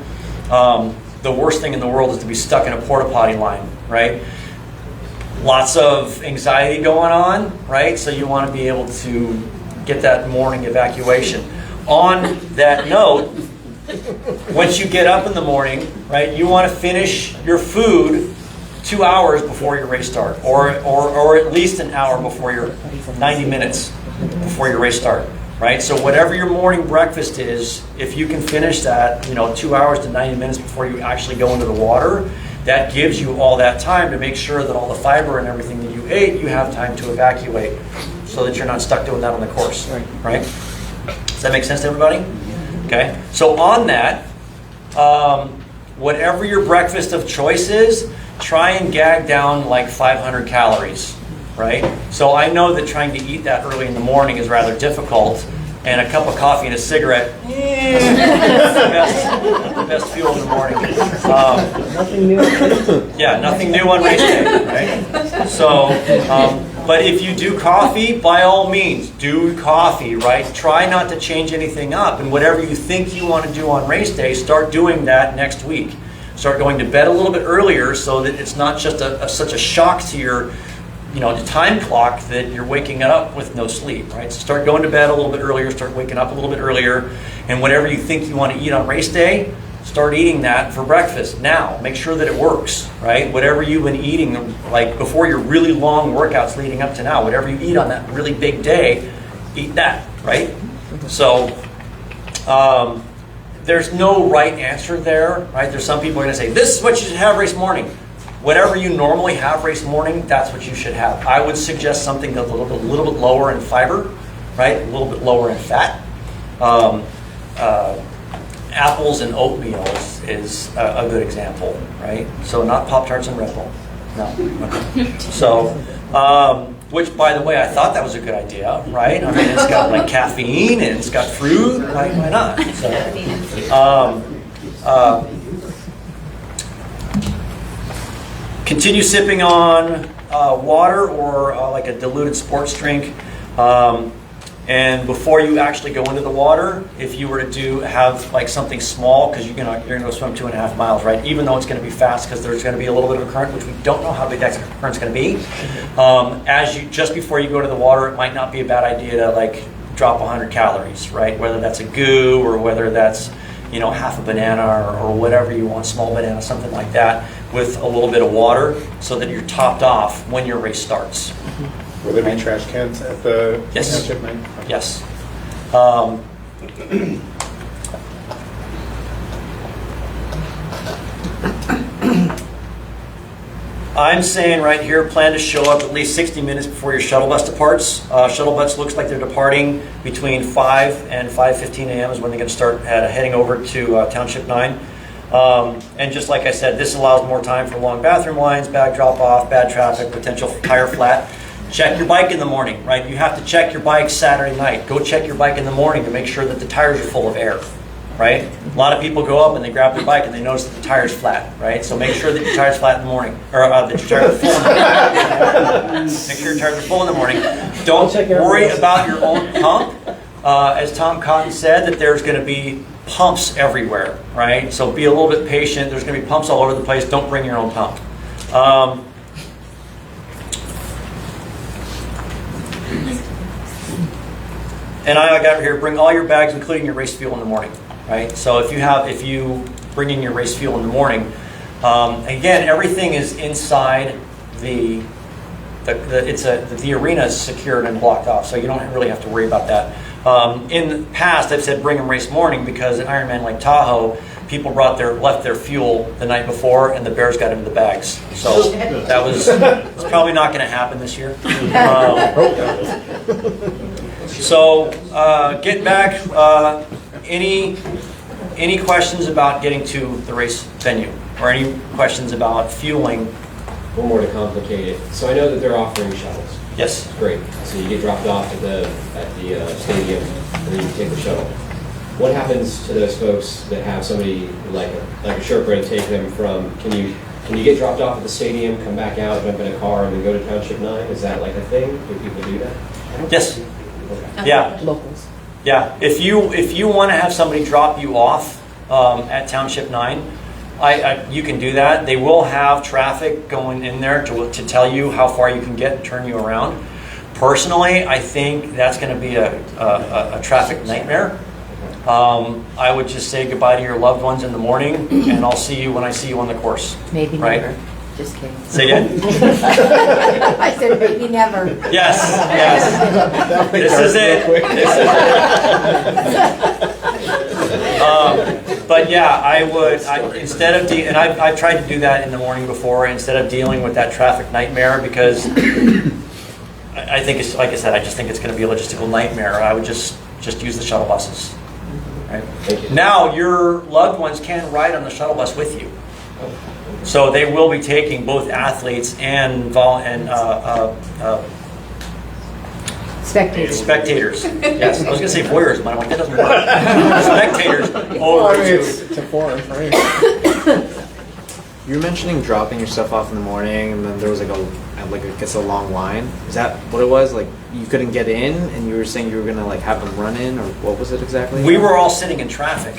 The worst thing in the world is to be stuck in a porta potty line, right? Lots of anxiety going on, right? So you want to be able to get that morning evacuation. On that note, once you get up in the morning, right, you want to finish your food 2 hours before your race start, or at least an hour before your 90 minutes before your race start, right? So whatever your morning breakfast is, if you can finish that, 2 hours to 90 minutes before you actually go into the water, that gives you all that time to make sure that all the fiber and everything that you ate, you have time to evacuate so that you're not stuck doing that on the course, right? Does that make sense to everybody? Okay. So on that, whatever your breakfast of choice is, try and gag down like 500 calories, right? So I know that trying to eat that early in the morning is rather difficult, and a cup of coffee and a cigarette, not the best fuel in the morning. Nothing new. Yeah, nothing new on race day, right? So, but if you do coffee, by all means, do coffee, right? Try not to change anything up, and whatever you think you want to do on race day, start doing that next week. Start going to bed a little bit earlier so that it's not just such a shock to your the time clock that you're waking up with no sleep, right? So start going to bed a little bit earlier, start waking up a little bit earlier, and whatever you think you want to eat on race day, start eating that for breakfast now. Make sure that it works, right? Whatever you've been eating, like before your really long workouts leading up to now, whatever you eat on that really big day, eat that, right? So there's no right answer there, right? There's some people who are going to say, this is what you should have race morning. Whatever you normally have race morning, that's what you should have. I would suggest something a little bit lower in fiber, right? A little bit lower in fat. Apples and oatmeal is a good example, right? So not Pop-Tarts and Red Bull. No. Okay. So, which, by the way, I thought that was a good idea, right? I mean, it's got like caffeine and it's got fruit. Why not? So, continue sipping on water or like a diluted sports drink. And before you actually go into the water, if you were to have like something small, because you're gonna go swim 2.5 miles, right? Even though it's going to be fast, because there's going to be a little bit of a current, which we don't know how big that current's going to be. Just before you go to the water, it might not be a bad idea to like drop 100 calories, right? Whether that's a goo or whether that's half a banana or whatever you want, small banana, something like that, with a little bit of water, so that you're topped off when your race starts. Will there be trash cans at the Yes. township night? Yes. I'm saying right here, plan to show up at least 60 minutes before your shuttle bus departs. Shuttle bus looks like they're departing between 5 and 5:15 a.m. is when they're going to start heading over to Township 9. And just like I said, this allows more time for long bathroom lines, bag drop-off, bad traffic, potential tire flat. Check your bike in the morning, right? You have to check your bike Saturday night. Go check your bike in the morning to make sure that the tires are full of air, right? A lot of people go up and they grab their bike and they notice that the tire's flat, right? So make sure that your tire's flat in the morning, or that your tires are full in the morning. Make sure your tires are full in the morning. Don't worry about your own pump. As Tom Cotton said, that there's going to be pumps everywhere, right? So be a little bit patient. There's going to be pumps all over the place. Don't bring your own pump. And I got here, bring all your bags, including your race fuel in the morning, right? So if you bring in your race fuel in the morning, again, everything is inside the arena is secured and blocked off, so you don't really have to worry about that. In the past, I've said bring them race morning because at Ironman Lake Tahoe, people left their fuel the night before, and the bears got into the bags. So that was probably not going to happen this year. So get back. Any questions about getting to the race venue, or any questions about fueling? One more to complicate it. So I know that they're offering shuttles. Yes. Great. So you get dropped off at the stadium, and then you take the shuttle. What happens to those folks that have somebody like a Sherpa to take them from? Can you get dropped off at the stadium, come back out, jump in a car, and then go to Township 9? Is that like a thing? Do people do that? Yes. Okay. Yeah. Locals. Yeah. If you want to have somebody drop you off at Township 9, you can do that. They will have traffic going in there to tell you how far you can get and turn you around. Personally, I think that's going to be a traffic nightmare. I would just say goodbye to your loved ones in the morning, and I'll see you when I see you on the course. Maybe right? never. Just kidding. Say again? I said maybe never. Yes, yes. This is it. But yeah, I would, instead of, and I've tried to do that in the morning before, instead of dealing with that traffic nightmare, because I think it's, like I said, I just think it's going to be a logistical nightmare. I would just use the shuttle buses. Right? Thank you. Now your loved ones can ride on the shuttle bus with you. So they will be taking both athletes and Spectators. spectators. Yes, I was going to say voyeurs, but I'm like, that doesn't work. Spectators over to. It's a forum, right? You were mentioning dropping your stuff off in the morning, and then there was I guess a long line. Is that what it was? Like you couldn't get in, and you were saying you were gonna like have them run in, or what was it exactly? We were all sitting in traffic.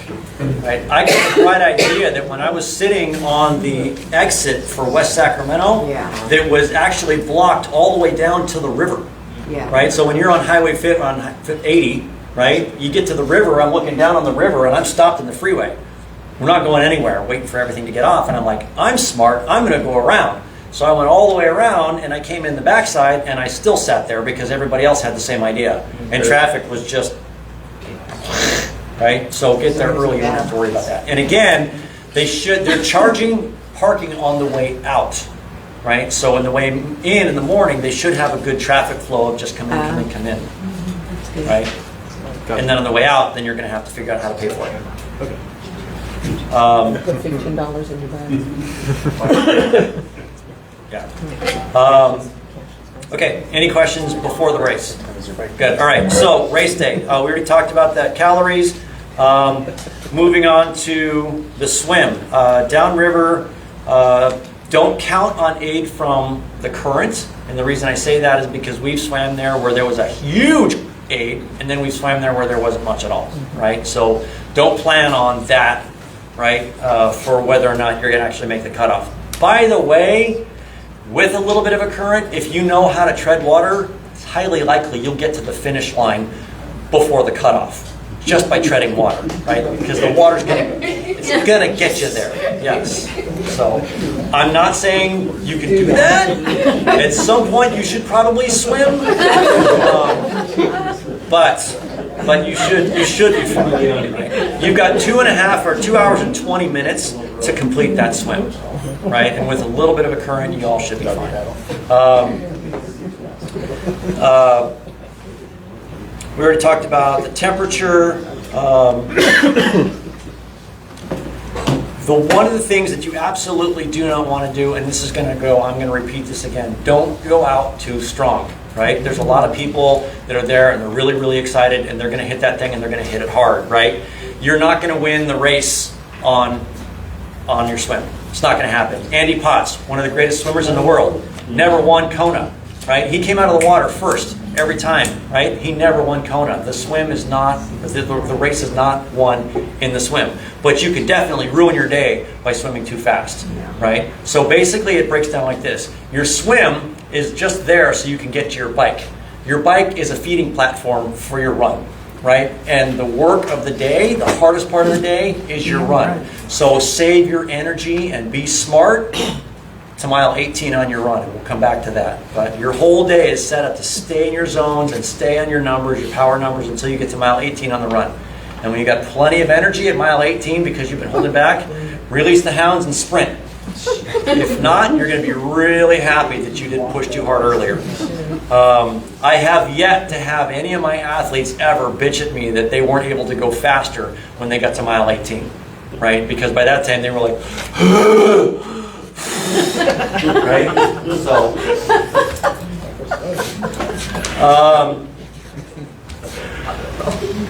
Right? I got the bright idea that when I was sitting on the exit for West Sacramento, Yeah. that was actually blocked all the way down to the river. Yeah. Right? So when you're on Highway 80, right, you get to the river, I'm looking down on the river, and I'm stopped in the freeway. We're not going anywhere, waiting for everything to get off. And I'm like, I'm smart, I'm going to go around. So I went all the way around, and I came in the backside, and I still sat there because everybody else had the same idea. And traffic was just, right? So get there early, you don't have to worry about that. And again, they're charging parking on the way out, right? So in the way in the morning, they should have a good traffic flow of just come in, come in, right? And then on the way out, then you're going to have to figure out how to pay for it. Okay. Put $15 in your bag. Yeah. Okay, any questions before the race? Good, all right, so race day. We already talked about that, calories. Moving on to the swim. Downriver, don't count on aid from the current. And the reason I say that is because we've swam there where there was a huge aid, and then we've swam there where there wasn't much at all, right? So don't plan on that, right, for whether or not you're going to actually make the cutoff. By the way, with a little bit of a current, if you know how to tread water, it's highly likely you'll get to the finish line before the cutoff, just by treading water, right? Because the water's gonna get you there. Yes. So I'm not saying you can do that. At some point, you should probably swim, but you should be fine. Right? You've got 2 hours and 20 minutes to complete that swim, right? And with a little bit of a current, you all should be fine. We already talked about the temperature. One of the things that you absolutely do not want to do, and this is going to go, I'm going to repeat this again, don't go out too strong, right? There's a lot of people that are there and they're really, really excited and they're going to hit that thing and they're going to hit it hard, right? You're not going to win the race on your swim. It's not going to happen. Andy Potts, one of the greatest swimmers in the world, never won Kona, right? He came out of the water first every time, right? He never won Kona. The swim is not, the race is not won in the swim. But you could definitely ruin your day by swimming too fast, right? So basically it breaks down like this. Your swim is just there so you can get to your bike. Your bike is a feeding platform for your run, right? And the work of the day, the hardest part of the day, is your run. So save your energy and be smart to mile 18 on your run, and we'll come back to that. But your whole day is set up to stay in your zones and stay on your numbers, your power numbers, until you get to mile 18 on the run. And when you got plenty of energy at mile 18 because you've been holding back, release the hounds and sprint. If not, you're going to be really happy that you didn't push too hard earlier. I have yet to have any of my athletes ever bitch at me that they weren't able to go faster when they got to mile 18, right? Because by that time they were like, right? So,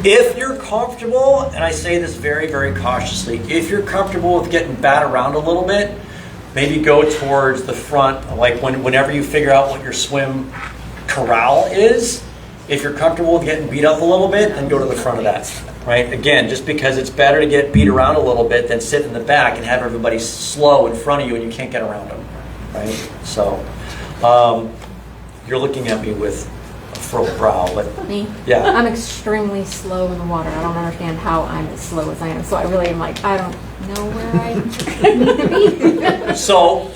if you're comfortable, and I say this very, very cautiously, if you're comfortable with getting bat around a little bit, maybe go towards the front, like whenever you figure out what your swim corral is. If you're comfortable with getting beat up a little bit, then go to the front of that, right? Again, just because it's better to get beat around a little bit than sit in the back and have everybody slow in front of you and you can't get around them, right? So, you're looking at me with a furrowed brow, but Me? yeah. I'm extremely slow in the water. I don't understand how I'm as slow as I am. So I really am like, I don't know where I need to be. So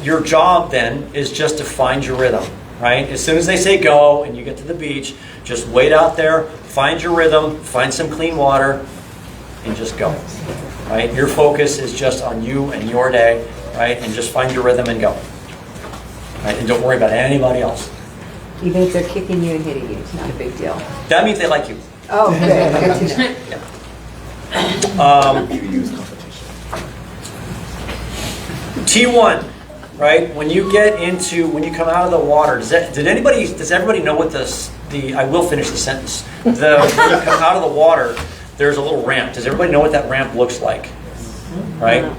your job then is just to find your rhythm, right? As soon as they say go and you get to the beach, just wait out there, find your rhythm, find some clean water, and just go, right? Your focus is just on you and your day, right? And just find your rhythm and go, right? And don't worry about anybody else. Even if they're kicking you and hitting you, it's not a big deal. That means they like you. Oh, good, good to know. T1, right? When you come out of the water, does everybody know what I will finish the sentence. When you come out of the water, there's a little ramp. Does everybody know what that ramp looks like? Right?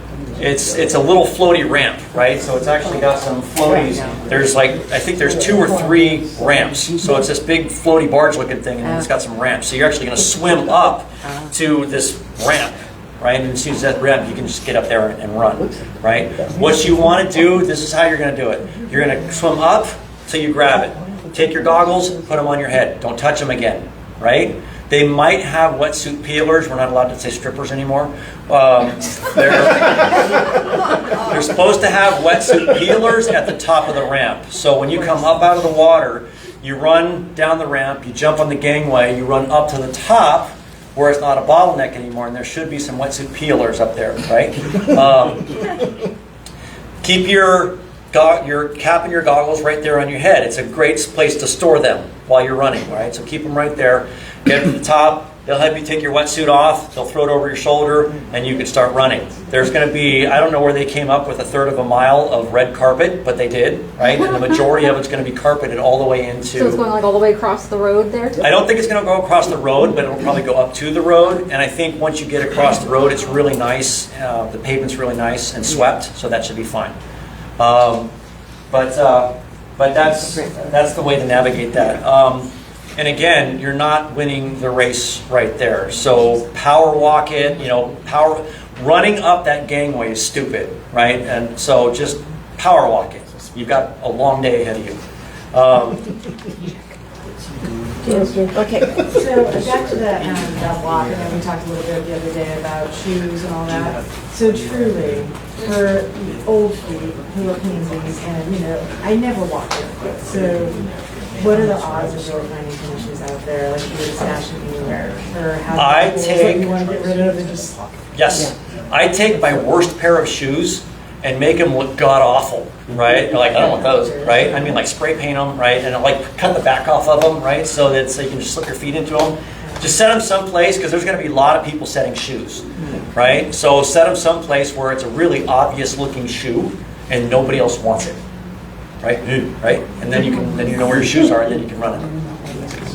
It's a little floaty ramp, right? So it's actually got some floaties. There's I think there's 2 or 3 ramps. So it's this big floaty barge looking thing, and then it's got some ramps. So you're actually going to swim up to this ramp, right? And as soon as that ramp, you can just get up there and run, right? What you want to do, this is how you're going to do it. You're going to swim up till you grab it. Take your goggles, put them on your head. Don't touch them again, right? They might have wetsuit peelers. We're not allowed to say strippers anymore. They're supposed to have wetsuit peelers at the top of the ramp. So when you come up out of the water, you run down the ramp, you jump on the gangway, you run up to the top where it's not a bottleneck anymore, and there should be some wetsuit peelers up there, right? Keep your cap and your goggles right there on your head. It's a great place to store them while you're running, right? So keep them right there. Get to the top. They'll help you take your wetsuit off. They'll throw it over your shoulder, and you can start running. There's going to be, I don't know where they came up with 1/3 of a mile of red carpet, but they did, right? And the majority of it's going to be carpeted all the way into... So it's going all the way across the road there? I don't think it's going to go across the road, but it'll probably go up to the road. And I think once you get across the road, it's really nice. The pavement's really nice and swept, so that should be fine. But that's the way to navigate that. And again, you're not winning the race right there. So power walk it, running up that gangway is stupid, right? And so just power walk it. You've got a long day ahead of you. Okay, so back to that walk, and then we talked a little bit the other day about shoes and all that. So truly, for old feet who are pansies, and I never walk barefoot. So what are the odds of really finding tennis shoes out there, like you would stash them anywhere, or how you want to get rid of and just? Yes, I take my worst pair of shoes and make them look god awful, right? You're like, I don't want those, right? I mean, like spray paint them, right? And cut the back off of them, right? So you can just slip your feet into them. Just set them someplace, because there's going to be a lot of people setting shoes, right? So set them someplace where it's a really obvious looking shoe and nobody else wants it, right? Right? And then you know where your shoes are, and then you can run it.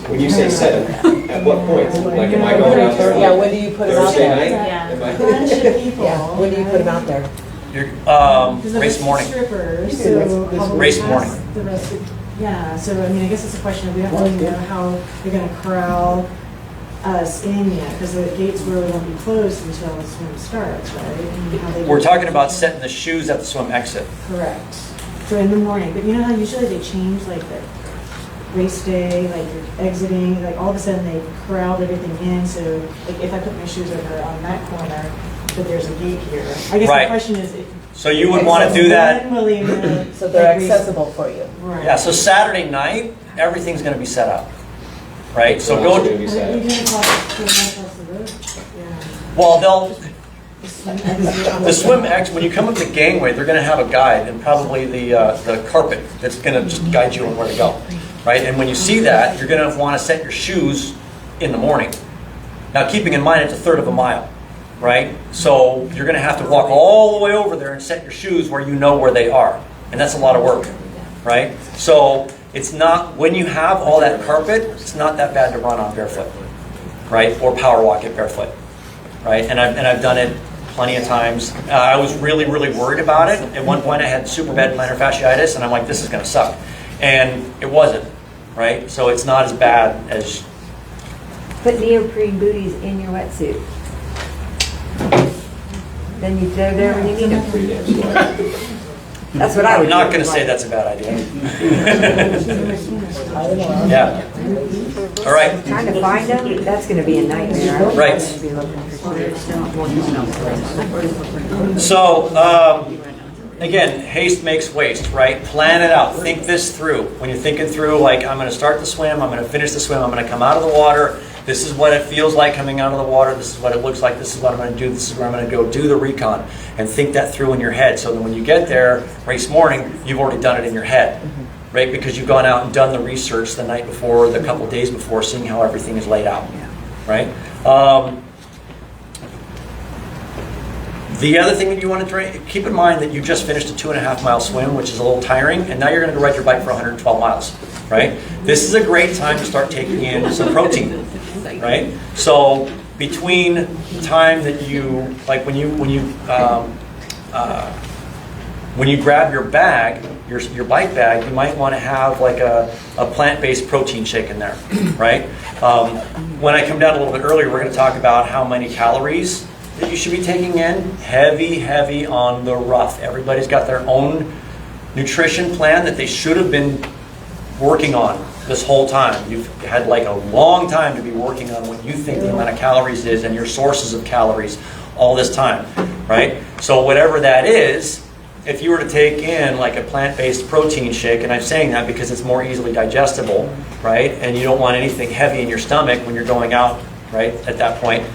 When you say set, at what point? Like, am I going out there? Yeah, when do you put them out Thursday there? night? Yeah. Am I- Bunch of people. Yeah, when do you put them out there? Race morning. Strippers, so probably Race past morning. the rest of, yeah, so I mean, I guess it's a question of we don't really know how they're gonna corral us in yet, because the gates really won't be closed until the swim starts, right? And how they We're do talking that. about setting the shoes at the swim exit. Correct. So in the morning, but you know how usually they change like the race day, like you're exiting, like all of a sudden they corralled everything in, so like if I put my shoes over on that corner, but there's a gate here. I guess Right. the question is, So you would want to do that. when will they, So they're like, race- accessible for you. Right. Yeah, so Saturday night, everything's going to be set up, right? So What else go, should we Are set? you gonna cross the road? Yeah. well, the swim X, when you come up the gangway, they're going to have a guide and probably the carpet that's going to just guide you on where to go, right? And when you see that, you're going to want to set your shoes in the morning. Now, keeping in mind it's 1/3 of a mile, right? So you're going to have to walk all the way over there and set your shoes where you know where they are, and that's a lot of work, right? So it's not, when you have all that carpet, it's not that bad to run on barefoot, right? Or power walk it barefoot, right? And I've done it plenty of times. I was really, really worried about it. At one point I had super bad plantar fasciitis, and I'm like, this is going to suck. And it wasn't, right? So it's not as bad as... Put neoprene booties in your wetsuit. Then they're there when you need them. Pretty damn smart. That's what I would I'm do. not going to say that's a bad idea. Yeah. All right. Trying to find them, that's gonna be a nightmare. I don't Right. want to be looking for shoes. So, again, haste makes waste, right? Plan it out. Think this through. When you're thinking through, like, I'm going to start the swim, I'm going to finish the swim, I'm going to come out of the water, this is what it feels like coming out of the water, this is what it looks like, this is what I'm going to do, this is where I'm going to go do the recon. And think that through in your head, so that when you get there, race morning, you've already done it in your head, right? Because you've gone out and done the research the night before, the couple days before, seeing how everything is laid out, right? The other thing that you want to keep in mind that you just finished a 2.5 mile swim, which is a little tiring, and now you're going to go ride your bike for 112 miles, right? This is a great time to start taking in some protein, right? So between the time that you, like when you grab your bag, your bike bag, you might want to have like a plant-based protein shake in there, right? When I come down a little bit earlier, we're going to talk about how many calories that you should be taking in. Heavy on the rough. Everybody's got their own nutrition plan that they should have been working on this whole time. You've had like a long time to be working on what you think the amount of calories is and your sources of calories all this time, right? So whatever that is, if you were to take in like a plant-based protein shake, and I'm saying that because it's more easily digestible, right? And you don't want anything heavy in your stomach when you're going out, right, at that point.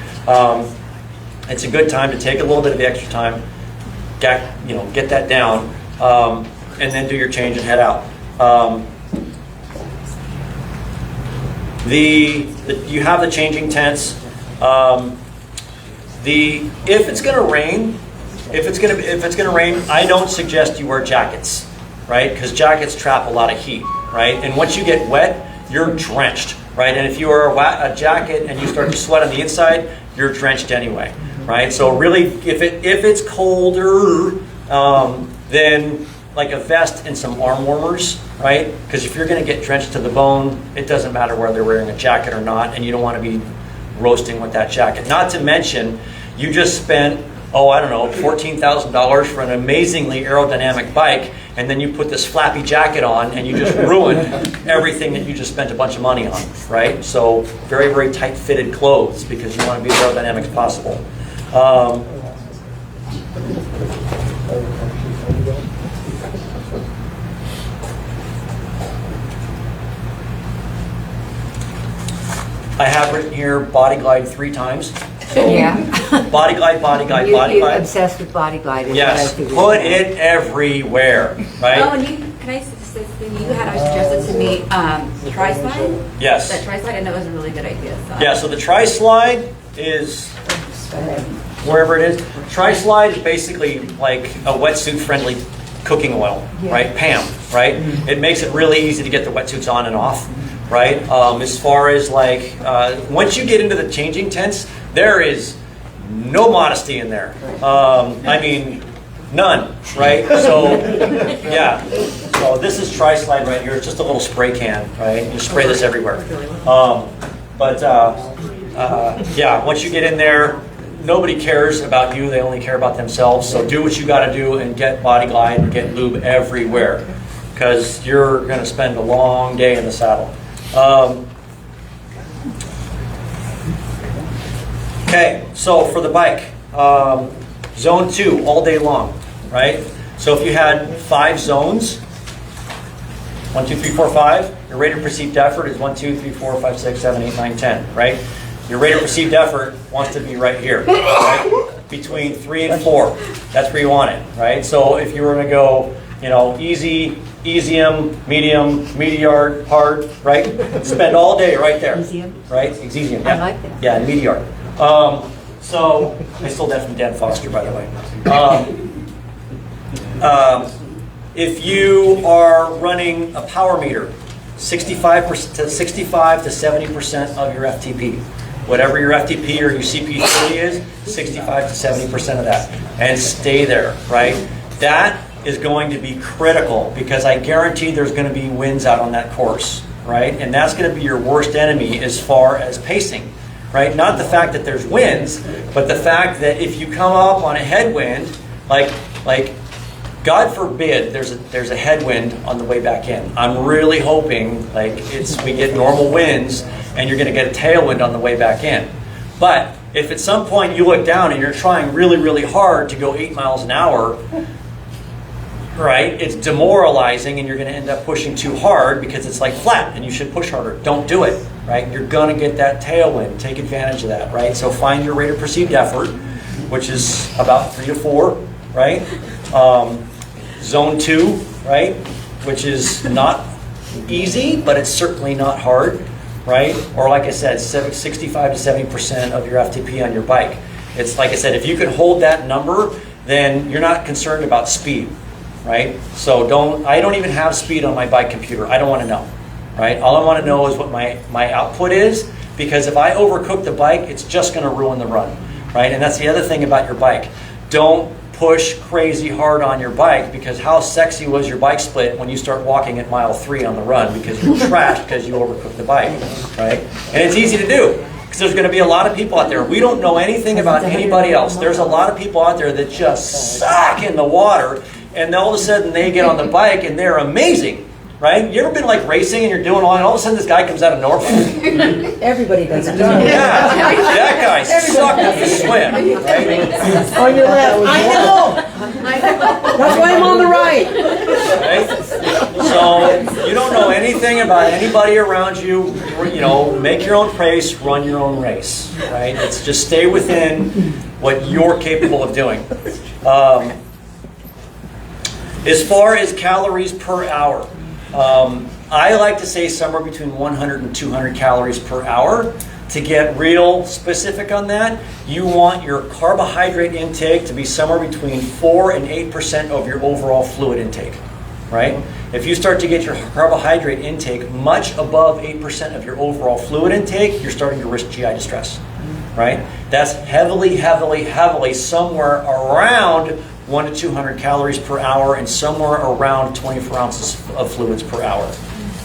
It's a good time to take a little bit of the extra time, get that down, and then do your change and head out. You have the changing tents. If it's going to rain, if it's going to rain, I don't suggest you wear jackets, right? Because jackets trap a lot of heat, right? And once you get wet, you're drenched, right? And if you wear a jacket and you start to sweat on the inside, you're drenched anyway, right? So really, if it's colder, then like a vest and some arm warmers, right? Because if you're going to get drenched to the bone, it doesn't matter whether they're wearing a jacket or not, and you don't want to be roasting with that jacket. Not to mention, you just spent, $14,000 for an amazingly aerodynamic bike, and then you put this flappy jacket on and you just ruined everything that you just spent a bunch of money on, right? So very tight fitted clothes because you want to be as aerodynamic as possible. I have written here body glide 3 times. Yeah. Body glide, body glide, body You're glide. obsessed with body glide. Is Yes, what I figured. put it everywhere, right? Oh, and can I say something? You had suggested to me tri-slide? Yes. That tri-slide, I know was a really good idea. So. Yeah, so the tri-slide is wherever it is. Tri-slide is basically like a wetsuit-friendly cooking oil, right? PAM, right? It makes it really easy to get the wetsuits on and off, right? As far as like, once you get into the changing tents, there is no modesty in there. I mean, none, right? So, yeah. So this is tri-slide right here. It's just a little spray can, right? You spray this everywhere. Yeah, once you get in there, nobody cares about you. They only care about themselves. So do what you got to do and get body glide and get lube everywhere, because you're going to spend a long day in the saddle. Okay, so for the bike, zone 2 all day long, right? So if you had 5 zones, 1, 2, 3, 4, 5, your rate of perceived effort is 1, 2, 3, 4, 5, 6, 7, 8, 9, 10, right? Your rate of perceived effort wants to be right here, right? Between 3 and 4, that's where you want it, right? So if you were going to go, easy, easium, medium, mediard, hard, right? Spend all day right there, right? Exium, yeah. I like that. Yeah, and mediard. So I stole that from Dan Foster, by the way. If you are running a power meter, 65 to 70% of your FTP. Whatever your FTP or your CP3 is, 65 to 70% of that. And stay there, right? That is going to be critical because I guarantee there's going to be winds out on that course, right? And that's going to be your worst enemy as far as pacing, right? Not the fact that there's winds, but the fact that if you come up on a headwind, like God forbid there's a headwind on the way back in. I'm really hoping we get normal winds and you're going to get a tailwind on the way back in. But if at some point you look down and you're trying really hard to go 8 miles an hour, right, it's demoralizing and you're going to end up pushing too hard because it's like flat and you should push harder. Don't do it, right? You're going to get that tailwind. Take advantage of that, right? So find your rate of perceived effort, which is about 3 to 4, right? Zone 2, right, which is not easy, but it's certainly not hard, right? Or like I said, 65 to 70% of your FTP on your bike. It's like I said, if you can hold that number, then you're not concerned about speed, right? So I don't even have speed on my bike computer. I don't want to know, right? All I want to know is what my output is, because if I overcook the bike, it's just going to ruin the run, right? And that's the other thing about your bike. Don't push crazy hard on your bike, because how sexy was your bike split when you start walking at mile 3 on the run because you're trashed because you overcooked the bike, right? And it's easy to do because there's going to be a lot of people out there. We don't know anything about anybody else. There's a lot of people out there that just suck in the water, and all of a sudden they get on the bike and they're amazing. Right? You ever been like racing and you're doing all, and all of a sudden this guy comes out of nowhere? Everybody does it. Yeah, that guy sucked at the swim. Right? On your left. I know. That's why I'm on the right. Right? So you don't know anything about anybody around you. You know, make your own pace, run your own race. Right? It's just stay within what you're capable of doing. As far as calories per hour, I like to say somewhere between 100 and 200 calories per hour. To get real specific on that, you want your carbohydrate intake to be somewhere between 4 and 8% of your overall fluid intake, right? If you start to get your carbohydrate intake much above 8% of your overall fluid intake, you're starting to risk GI distress, right? That's heavily somewhere around 100 to 200 calories per hour and somewhere around 24 ounces of fluids per hour,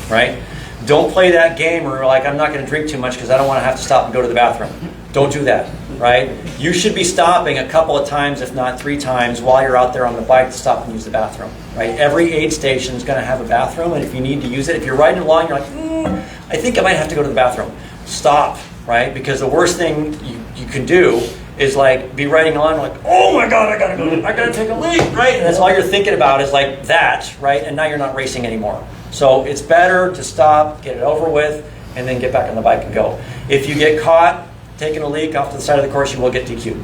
right? Don't play that game where you're like, I'm not going to drink too much because I don't want to have to stop and go to the bathroom. Don't do that, right? You should be stopping a couple of times, if not 3 times, while you're out there on the bike to stop and use the bathroom, right? Every aid station is going to have a bathroom, and if you need to use it, if you're riding along, you're like, I think I might have to go to the bathroom. Stop, right? Because the worst thing you can do is like be riding along like, oh my God, I gotta take a leak, right? And that's all you're thinking about is like that, right? And now you're not racing anymore. So it's better to stop, get it over with, and then get back on the bike and go. If you get caught taking a leak off to the side of the course, you will get DQ'd,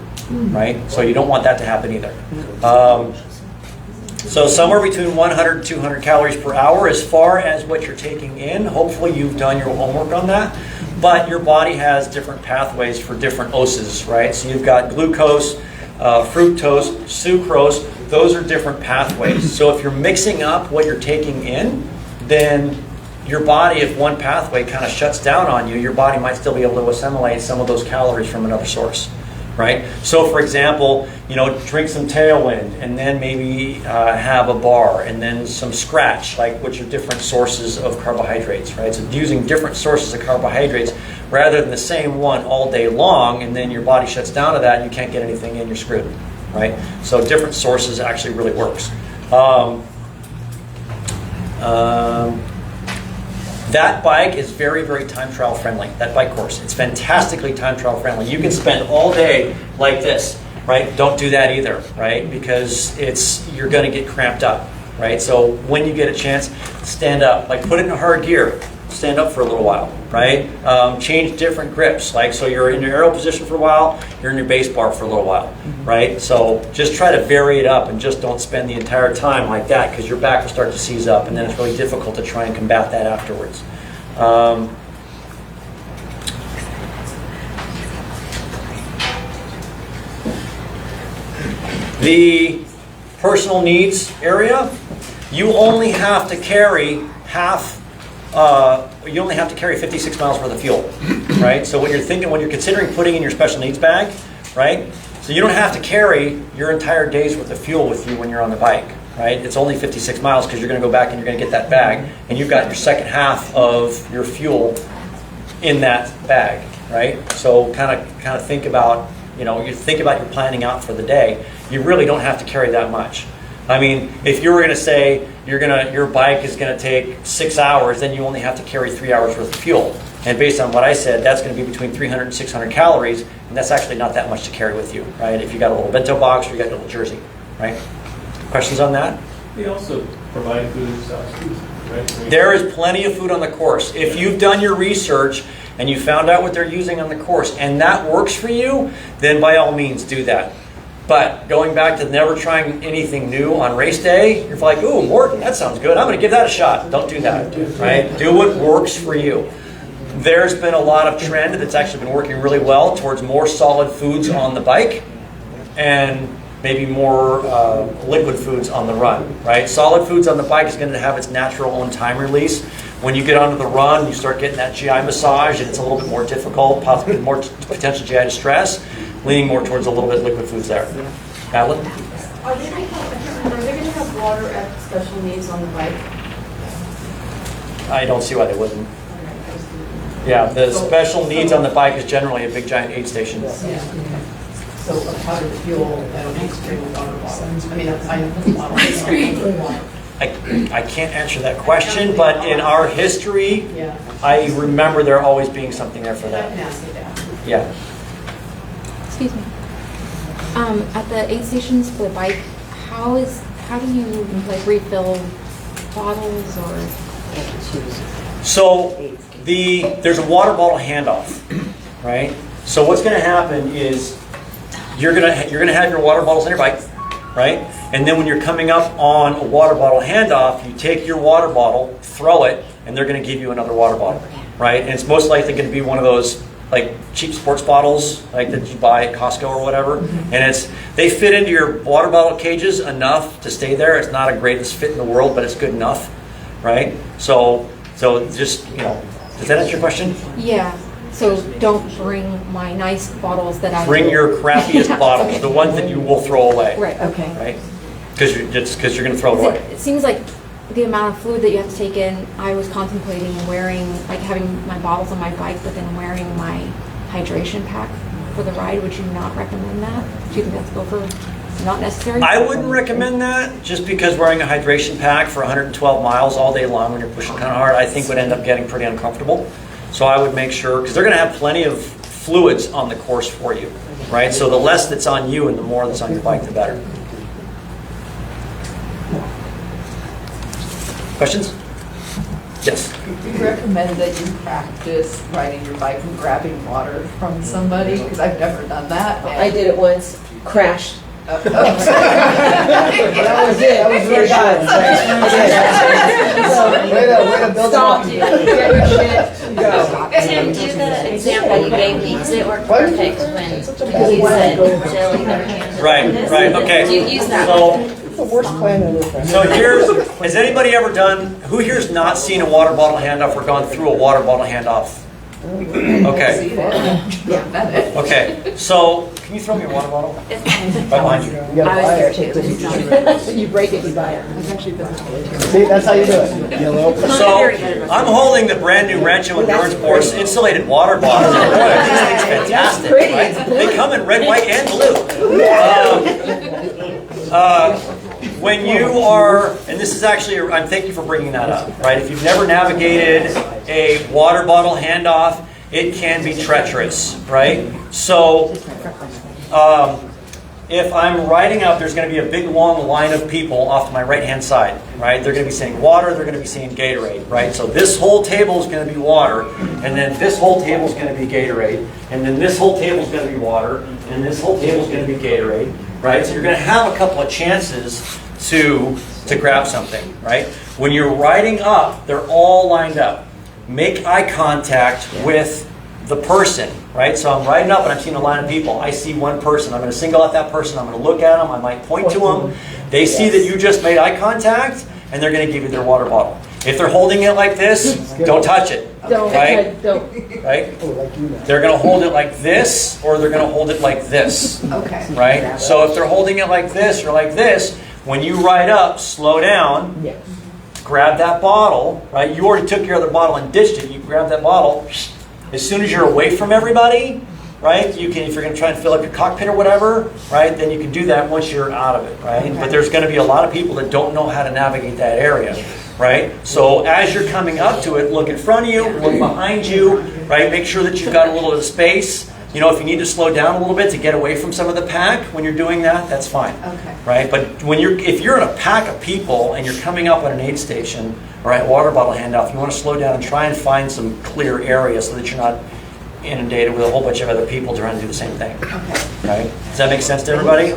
right? So you don't want that to happen either. So somewhere between 100 and 200 calories per hour as far as what you're taking in. Hopefully you've done your homework on that. But your body has different pathways for different OSs, right? So you've got glucose, fructose, sucrose. Those are different pathways. So if you're mixing up what you're taking in, then your body, if one pathway kind of shuts down on you, your body might still be able to assimilate some of those calories from another source, right? So for example, drink some Tailwind and then maybe have a bar and then some Scratch, which are different sources of carbohydrates, right? So using different sources of carbohydrates rather than the same one all day long, and then your body shuts down to that and you can't get anything in, you're screwed, right? So different sources actually really works. That bike is very, very time trial friendly, that bike course. It's fantastically time trial friendly. You can spend all day like this, right? Don't do that either, right? Because you're going to get cramped up, right? So when you get a chance, stand up. Put it in hard gear. Stand up for a little while, right? Change different grips. So you're in your aero position for a while, you're in your base bar for a little while, right? So just try to vary it up and just don't spend the entire time like that, because your back will start to seize up and then it's really difficult to try and combat that afterwards. The personal needs area, you only have to carry 56 miles worth of fuel, right? So when you're considering putting in your special needs bag, right? So you don't have to carry your entire day's worth of fuel with you when you're on the bike, right? It's only 56 miles because you're going to go back and you're going to get that bag, and you've got your second half of your fuel in that bag, right? So kind of think about, you think about your planning out for the day. You really don't have to carry that much. I mean, if you were going to say your bike is going to take 6 hours, then you only have to carry 3 hours worth of fuel. And based on what I said, that's going to be between 300 and 600 calories, and that's actually not that much to carry with you, right? If you got a little bento box or you got a little jersey, right? Questions on that? They also provide food substitutes, right? There is plenty of food on the course. If you've done your research and you found out what they're using on the course and that works for you, then by all means do that. But going back to never trying anything new on race day, you're like, ooh, Morton, that sounds good. I'm going to give that a shot. Don't do that, right? Do what works for you. There's been a lot of trend that's actually been working really well towards more solid foods on the bike and maybe more liquid foods on the run, right? Solid foods on the bike is going to have its natural own time release. When you get onto the run, you start getting that GI massage, and it's a little bit more difficult, possibly more potential GI distress, leaning more towards a little bit liquid foods there. Madeline? Are they going to have water at special needs on the bike? I don't see why they wouldn't. Yeah, the special needs on the bike is generally a big giant aid station. So a powdered fuel that'll be sprayed with water bottles. I mean, I can't answer that question, but in our history, I remember there always being something there for that. Yeah. Excuse me. At the aid stations for the bike, how do you like refill bottles or? So there's a water bottle handoff, right? So what's going to happen is you're gonna have your water bottles on your bike, right? And then when you're coming up on a water bottle handoff, you take your water bottle, throw it, and they're going to give you another water bottle, right? And it's most likely going to be one of those like cheap sports bottles, like that you buy at Costco or whatever. And they fit into your water bottle cages enough to stay there. It's not a greatest fit in the world, but it's good enough, right? So just does that answer your question? Yeah. So don't bring my nice bottles that I bring your crappiest bottles, okay. The ones that you will throw away. Right. Okay. Right. Because you're going to throw it away. It seems like the amount of fluid that you have to take in. I was contemplating having my bottles on my bike, but then wearing my hydration pack for the ride. Would you not recommend that? Do you think that's not necessary? I wouldn't recommend that, just because wearing a hydration pack for 112 miles all day long when you're pushing kind of hard, I think would end up getting pretty uncomfortable. So I would make sure, because they're going to have plenty of fluids on the course for you, right? So the less that's on you and the more that's on your bike, the better. Questions? Yes. Do you recommend that you practice riding your bike and grabbing water from somebody? Because I've never done that. I did it once, crashed. That was it. That was really good. Way to build Stop. Get your shit. Go. Tim, do the example you gave me, because it worked perfect when you said to leave their hands. Right, okay. Do you use that? The worst plan ever. So has anybody ever who here's not seen a water bottle handoff or gone through a water bottle handoff? Okay. Okay, so can you throw me a water bottle? Right behind you. You gotta buy it. You break it, you buy it. See, that's how you do it. Yellow. So I'm holding the brand new Rancho Endurance Sports insulated water bottle. Boy, these things fantastic, right? They come in red, white, and blue. When you are, and this is actually, thank you for bringing that up, right? If you've never navigated a water bottle handoff, it can be treacherous, right? So if I'm riding up, there's going to be a big long line of people off to my right-hand side, right? They're going to be saying water, they're going to be saying Gatorade, right? So this whole table is going to be water, and then this whole table is going to be Gatorade, and then this whole table is going to be water, and this whole table is going to be Gatorade, right? So you're going to have a couple of chances to grab something, right? When you're riding up, they're all lined up. Make eye contact with the person, right? So I'm riding up and I'm seeing a line of people. I see one person. I'm going to single out that person. I'm going to look at them. I might point to them. They see that you just made eye contact, and they're going to give you their water bottle. If they're holding it like this, don't touch it. Right? Don't. Right? They're going to hold it like this, or they're going to hold it like this. Okay. Right? So if they're holding it like this or like this, when you ride up, slow down, grab that bottle, right? You already took your other bottle and ditched it. You grab that bottle. As soon as you're away from everybody, right? You can, if you're going to try and fill up your cockpit or whatever, right? Then you can do that once you're out of it, right? But there's going to be a lot of people that don't know how to navigate that area, right? So as you're coming up to it, look in front of you, look behind you, right? Make sure that you've got a little bit of space. You know, if you need to slow down a little bit to get away from some of the pack when you're doing that, that's fine. Okay. Right? But if you're in a pack of people and you're coming up on an aid station, right, water bottle handoff, you want to slow down and try and find some clear area so that you're not inundated with a whole bunch of other people trying to do the same thing. Okay. Right? Does that make sense to everybody?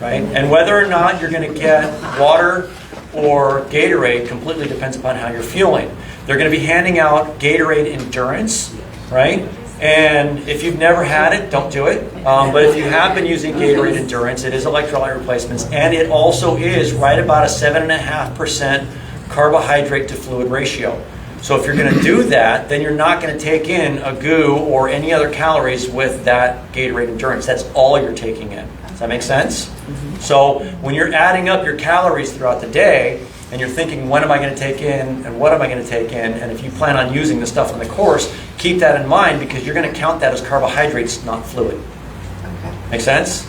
Right? And whether or not you're going to get water or Gatorade completely depends upon how you're fueling. They're going to be handing out Gatorade Endurance, right? And if you've never had it, don't do it. But if you have been using Gatorade Endurance, it is electrolyte replacements, and it also is right about a 7.5% carbohydrate to fluid ratio. So if you're going to do that, then you're not going to take in a GU or any other calories with that Gatorade Endurance. That's all you're taking in. Does that make sense? So when you're adding up your calories throughout the day, and you're thinking, when am I going to take in, and what am I going to take in, and if you plan on using the stuff in the course, keep that in mind, because you're going to count that as carbohydrates, not fluid. Okay. Make sense?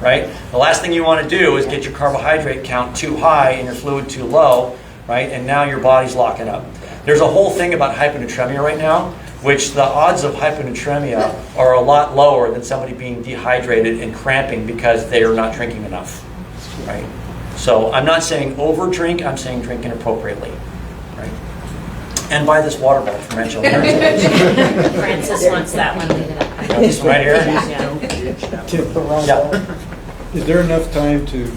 Right? The last thing you want to do is get your carbohydrate count too high and your fluid too low, right? And now your body's locking up. There's a whole thing about hyponatremia right now, which the odds of hyponatremia are a lot lower than somebody being dehydrated and cramping because they are not drinking enough, right? So I'm not saying over drink, I'm saying drink inappropriately, right? And buy this water bottle from Rancho. Francis wants that one. This one right here? Yeah. Tim, Yeah. is there enough time to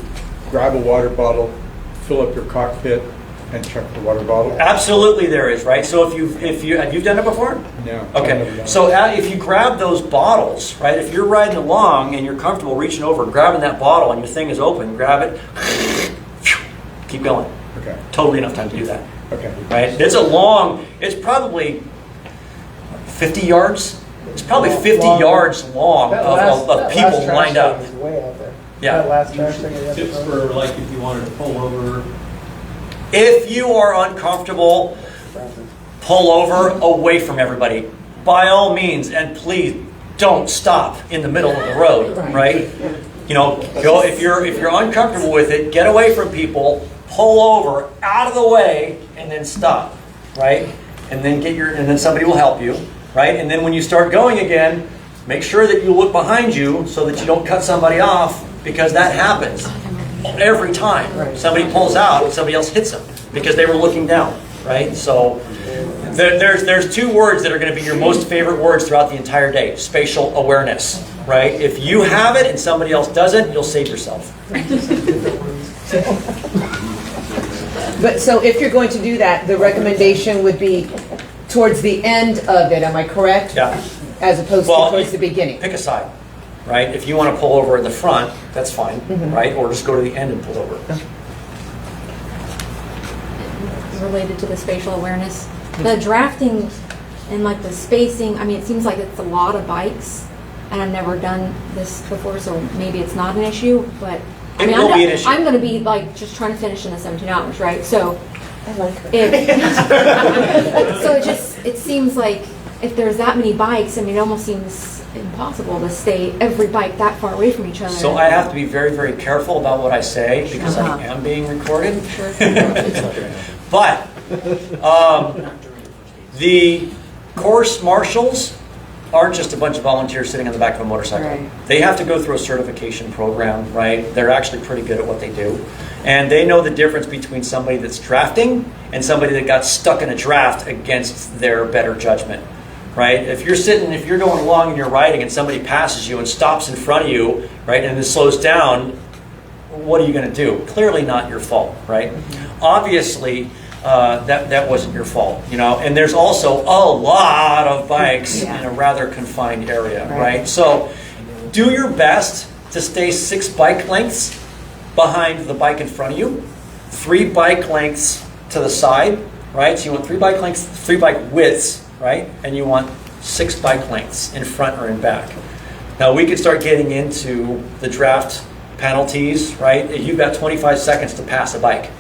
grab a water bottle, fill up your cockpit, and chuck the water bottle? Absolutely there is, right? So if you have you done it before? No. Okay, so if you grab those bottles, right, if you're riding along and you're comfortable reaching over and grabbing that bottle and your thing is open, grab it, keep going. Okay. Totally enough time to do that, Okay. right? It's probably 50 yards. It's probably 50 yards long of people lined up. Way out there. Yeah. That last trash thing. you have to Tips throw. for like if you wanted to pull over. If you are uncomfortable, pull over away from everybody. By all means, and please don't stop in the middle of the road, right? You know, go if you're uncomfortable with it, get away from people, pull over out of the way, and then stop, right? And then then somebody will help you, right? And then when you start going again, make sure that you look behind you so that you don't cut somebody off, because that happens every time. Somebody pulls out and somebody else hits them because they were looking down, right? So there's two words that are going to be your most favorite words throughout the entire day: spatial awareness, right? If you have it and somebody else doesn't, you'll save yourself. But so if you're going to do that, the recommendation would be towards the end of it, am I correct? Yeah. As opposed to towards the beginning? Pick a side, right? If you want to pull over in the front, that's fine, right? Or just go to the end and pull over. Related to the spatial awareness, the drafting and like the spacing, I mean, it seems like it's a lot of bikes, and I've never done this before, so maybe it's not an issue, but I mean, will be an issue. I'm going to be like just trying to finish in the 17 hours, right? So I like her. so it seems like if there's that many bikes, I mean, it almost seems impossible to stay every bike that far away from each other. So I have to be very, very careful about what I say because I am being recorded. But the course marshals aren't just a bunch of volunteers sitting on the back of a motorcycle. Right. They have to go through a certification program, right? They're actually pretty good at what they do. And they know the difference between somebody that's drafting and somebody that got stuck in a draft against their better judgment, right? If you're going along and you're riding and somebody passes you and stops in front of you, right, and it slows down, what are you going to do? Clearly not your fault, right? Obviously, that wasn't your fault, you know. And there's also a lot of bikes in a rather confined area, right? So do your best to stay 6 bike lengths behind the bike in front of you, 3 bike lengths to the side, right? So you want 3 bike lengths, 3 bike widths, right? And you want 6 bike lengths in front or in back. Now we could start getting into the draft penalties, right? You've got 25 seconds to pass a bike.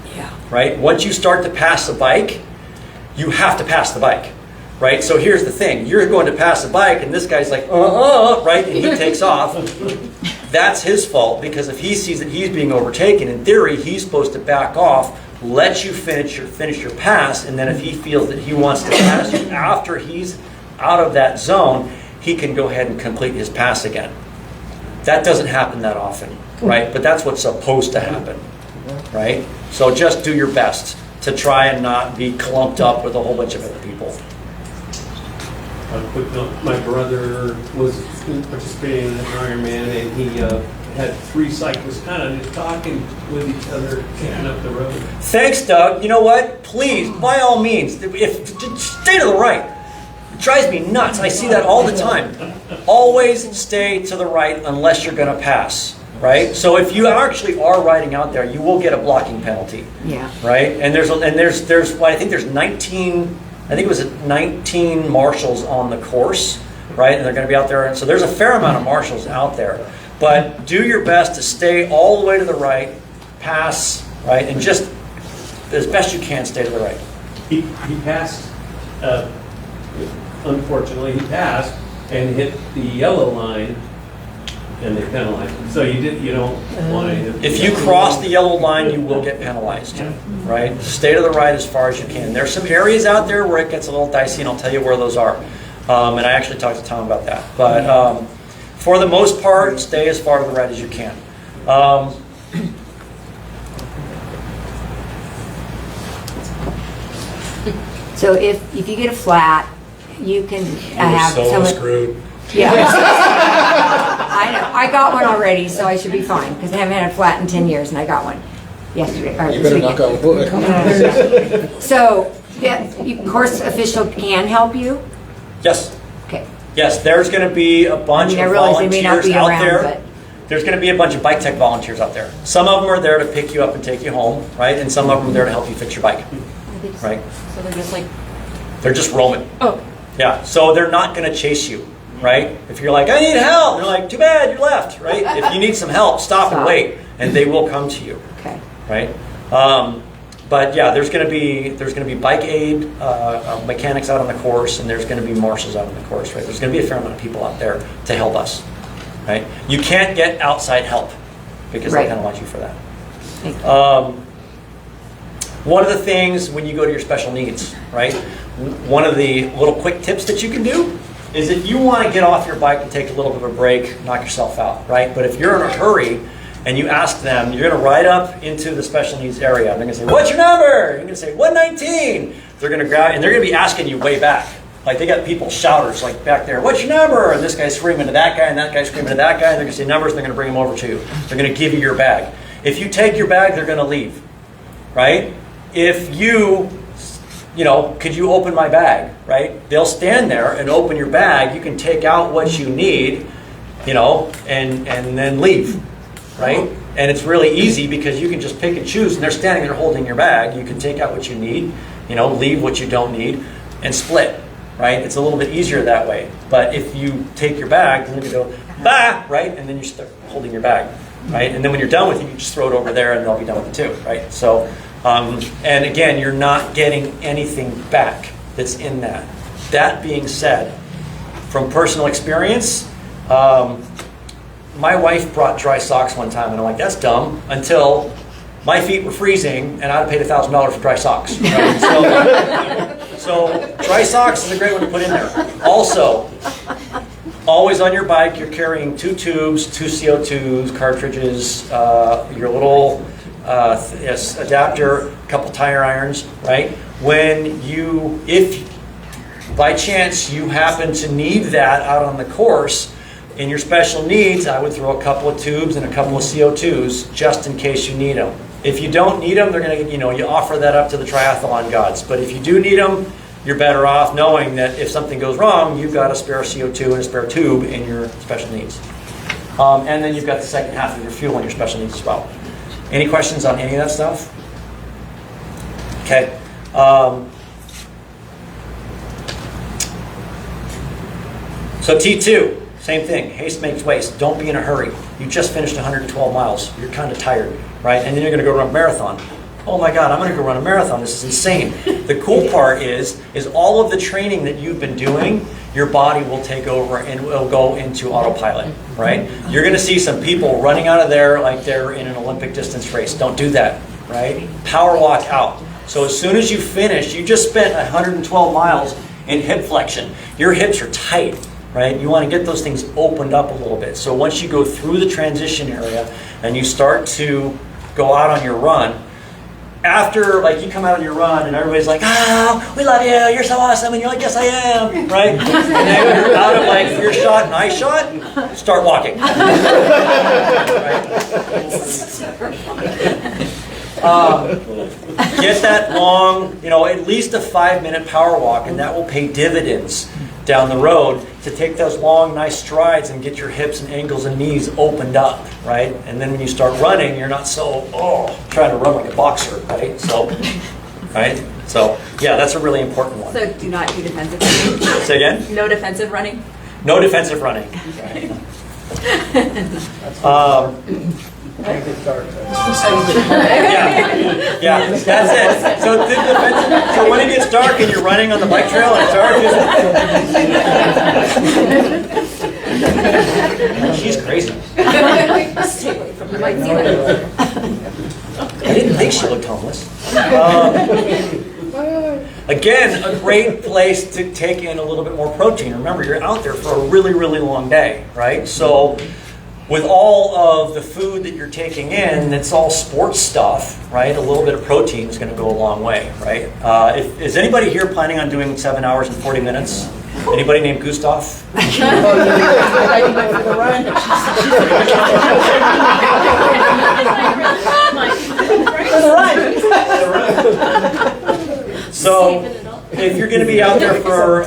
Right? Once you start to pass the bike, you have to pass the bike, right? So here's the thing. You're going to pass the bike, and this guy's like, right? And he takes off. That's his fault, because if he sees that he's being overtaken, in theory, he's supposed to back off, let you finish your pass, and then if he feels that he wants to pass you after he's out of that zone, he can go ahead and complete his pass again. That doesn't happen that often, right? But that's what's supposed to happen, right? So just do your best to try and not be clumped up with a whole bunch of other people. A quick note, my brother was participating in an Ironman, and had 3 cyclists kind of just talking with each other, kicking up the road. Thanks, Doug. You know what? Please, by all means, stay to the right. It drives me nuts. I see that all the time. Always stay to the right unless you're going to pass, right? So if you actually are riding out there, you will get a blocking penalty. Yeah. Right? And there's well, I think there's 19. I think it was 19 marshals on the course, right? And they're going to be out there, and so there's a fair amount of marshals out there. But do your best to stay all the way to the right, pass, right, and just as best you can stay to the right. He passed, unfortunately, he passed and hit the yellow line, and they penalized him. So you don't want to. If you cross the yellow line, you will get penalized, right? Stay to the right as far as you can. There's some areas out there where it gets a little dicey, and I'll tell you where those are. And I actually talked to Tom about that. But for the most part, stay as far to the right as you can. So if you get a flat, you can have someone. Screwed. Yeah. I know. I got one already, so I should be fine because I haven't had a flat in 10 years, and I got one yesterday. Or You this better knock weekend. on wood. So, course official can help you. Yes. Okay. Yes, there's going to be a bunch I of realize they may not volunteers be out around, there. but There's going to be a bunch of bike tech volunteers out there. Some of them are there to pick you up and take you home, right? And some of them are there to help you fix your bike, right? So they're just like, They're just roaming. oh, Yeah, so they're not going to chase you, right? If you're like, I need help, they're like, too bad, you're left, right? If you need some help, stop and wait, and they will come to you, okay. right? But yeah, there's going to be bike aid mechanics out on the course, and there's going to be marshals out on the course, right? There's going to be a fair amount of people out there to help us, right? You can't get outside help because Right. they penalize you for that. Thank you. One of the things when you go to your special needs, right? One of the little quick tips that you can do is if you want to get off your bike and take a little bit of a break, knock yourself out, right? But if you're in a hurry and you ask them, you're going to ride up into the special needs area. They're going to say, "What's your number?" You're going to say, 119. They're going to grab, and they're going to be asking you way back. Like they got people shouters like back there, "What's your number?" And this guy's screaming to that guy, and that guy's screaming to that guy. And they're going to say numbers, and they're going to bring them over to you. They're going to give you your bag. If you take your bag, they're going to leave, right? If you could you open my bag, right? They'll stand there and open your bag. You can take out what you need, and then leave, right? And it's really easy because you can just pick and choose, and they're standing there holding your bag. You can take out what you need, leave what you don't need, and split, right? It's a little bit easier that way. But if you take your bag, then you go, "Bah," right? And then you start holding your bag, right? And then when you're done with it, you just throw it over there, and they'll be done with it too, right? So. And again, you're not getting anything back that's in that. That being said, from personal experience, my wife brought dry socks one time, and I'm like, that's dumb, until my feet were freezing, and I'd paid $1,000 for dry socks. Right? So dry socks is a great one to put in there. Also, always on your bike, you're carrying 2 tubes, 2 CO2s, cartridges, your little adapter, a couple tire irons, right? If by chance you happen to need that out on the course, in your special needs, I would throw a couple of tubes and a couple of CO2s just in case you need them. If you don't need them, they're going to, you offer that up to the triathlon gods. But if you do need them, you're better off knowing that if something goes wrong, you've got a spare CO2 and a spare tube in your special needs. And then you've got the second half of your fuel in your special needs as well. Any questions on any of that stuff? Okay. So T2, same thing. Haste makes waste. Don't be in a hurry. You just finished 112 miles. You're kind of tired, right? And then you're going to go run a marathon. Oh my God, I'm going to go run a marathon. This is insane. The cool part is all of the training that you've been doing, your body will take over and will go into autopilot, right? You're going to see some people running out of there like they're in an Olympic distance race. Don't do that, right? Power walk out. So as soon as you finish, you just spent 112 miles in hip flexion. Your hips are tight, right? You want to get those things opened up a little bit. So once you go through the transition area and you start to go out on your run, after, like, you come out on your run and everybody's like, we love you, you're so awesome, and you're like, yes, I am, right? And then you're out of like earshot and eye shot, start walking. Get that long, at least a 5-minute power walk, and that will pay dividends down the road to take those long, nice strides and get your hips and ankles and knees opened up, right? And then when you start running, you're not so, trying to run like a boxer, right? So, yeah, that's a really important one. So do not do defensive running? Say again? No defensive running? No defensive running. Make it dark. Yeah, that's it. So when it gets dark and you're running on the bike trail and it's dark, she's crazy. Stay away from the I didn't think she looked homeless. Again, a great place to take in a little bit more protein. Remember, you're out there for a really, really long day, right? So with all of the food that you're taking in, it's all sports stuff, right? A little bit of protein is going to go a long way, right? Is anybody here planning on doing 7 hours and 40 minutes? Anybody named Gustav? So if you're going to be out there for,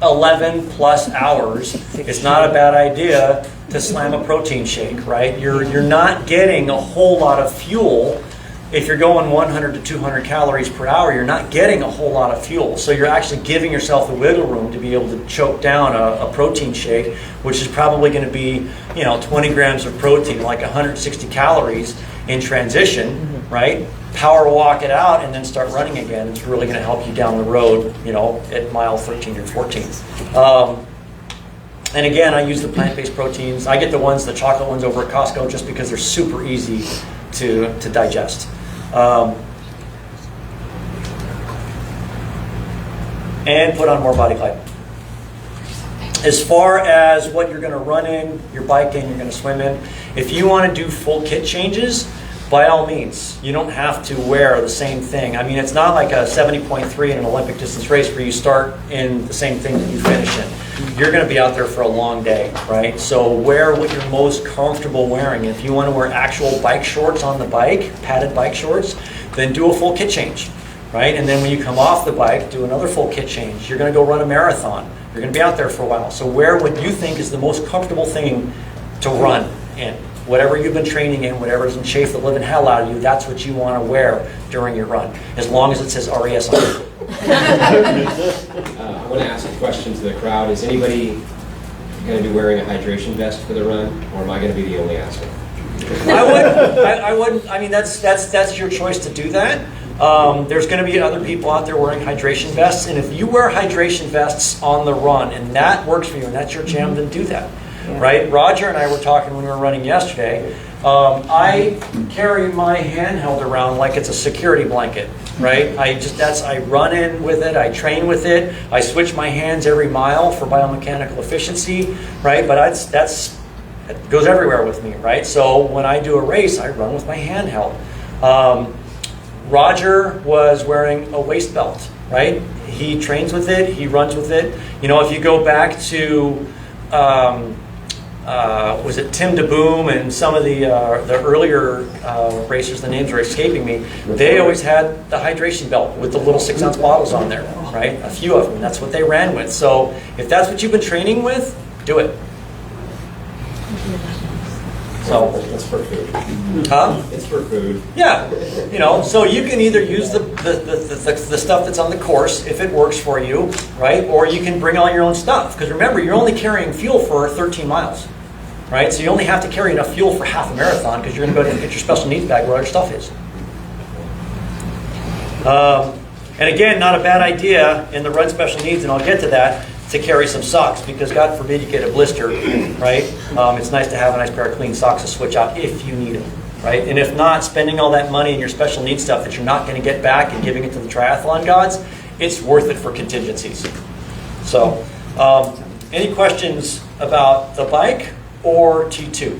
11 plus hours, it's not a bad idea to slam a protein shake, right? You're not getting a whole lot of fuel. If you're going 100 to 200 calories per hour, you're not getting a whole lot of fuel. So you're actually giving yourself the wiggle room to be able to choke down a protein shake, which is probably going to be, 20 grams of protein, like 160 calories in transition, right? Power walk it out and then start running again. It's really going to help you down the road, at mile 13 or 14. And again, I use the plant-based proteins. I get the chocolate ones over at Costco just because they're super easy to digest. And put on more body height. As far as what you're going to run in, you're biking, you're going to swim in, if you want to do full kit changes, by all means, you don't have to wear the same thing. I mean, it's not like a 70.3 in an Olympic distance race where you start in the same thing that you finish in. You're going to be out there for a long day, right? So wear what you're most comfortable wearing. If you want to wear actual bike shorts on the bike, padded bike shorts, then do a full kit change, right? And then when you come off the bike, do another full kit change. You're going to go run a marathon. You're going to be out there for a while. So wear what you think is the most comfortable thing to run in. Whatever you've been training in, whatever doesn't chafe the living hell out of you, that's what you want to wear during your run, as long as it says RES on it. I want to ask a question to the crowd. Is anybody going to be wearing a hydration vest for the run, or am I going to be the only asshole? I wouldn't. I mean, that's your choice to do that. There's going to be other people out there wearing hydration vests, and if you wear hydration vests on the run and that works for you and that's your jam, then do that. Yeah. Right? Roger and I were talking when we were running yesterday. I carry my handheld around like it's a security blanket, right? I run in with it, I train with it, I switch my hands every mile for biomechanical efficiency, right? But it goes everywhere with me, right? So when I do a race, I run with my handheld. Roger was wearing a waist belt, right? He trains with it, he runs with it. If you go back to was it Tim DeBoom and some of the earlier racers, the names are escaping me, they always had the hydration belt with the little 6-ounce bottles on there, right? A few of them, that's what they ran with. So if that's what you've been training with, do it. So it's for food. Huh? It's for food. Yeah, so you can either use the stuff that's on the course if it works for you, right? Or you can bring all your own stuff. Because remember, you're only carrying fuel for 13 miles, right? So you only have to carry enough fuel for half a marathon because you're going to go get your special needs bag where all your stuff is. And again, not a bad idea in the run special needs, and I'll get to that, to carry some socks, because God forbid you get a blister, right? It's nice to have a nice pair of clean socks to switch out if you need them, right? And if not, spending all that money in your special needs stuff that you're not going to get back and giving it to the triathlon gods, it's worth it for contingencies. So, any questions about the bike or T2?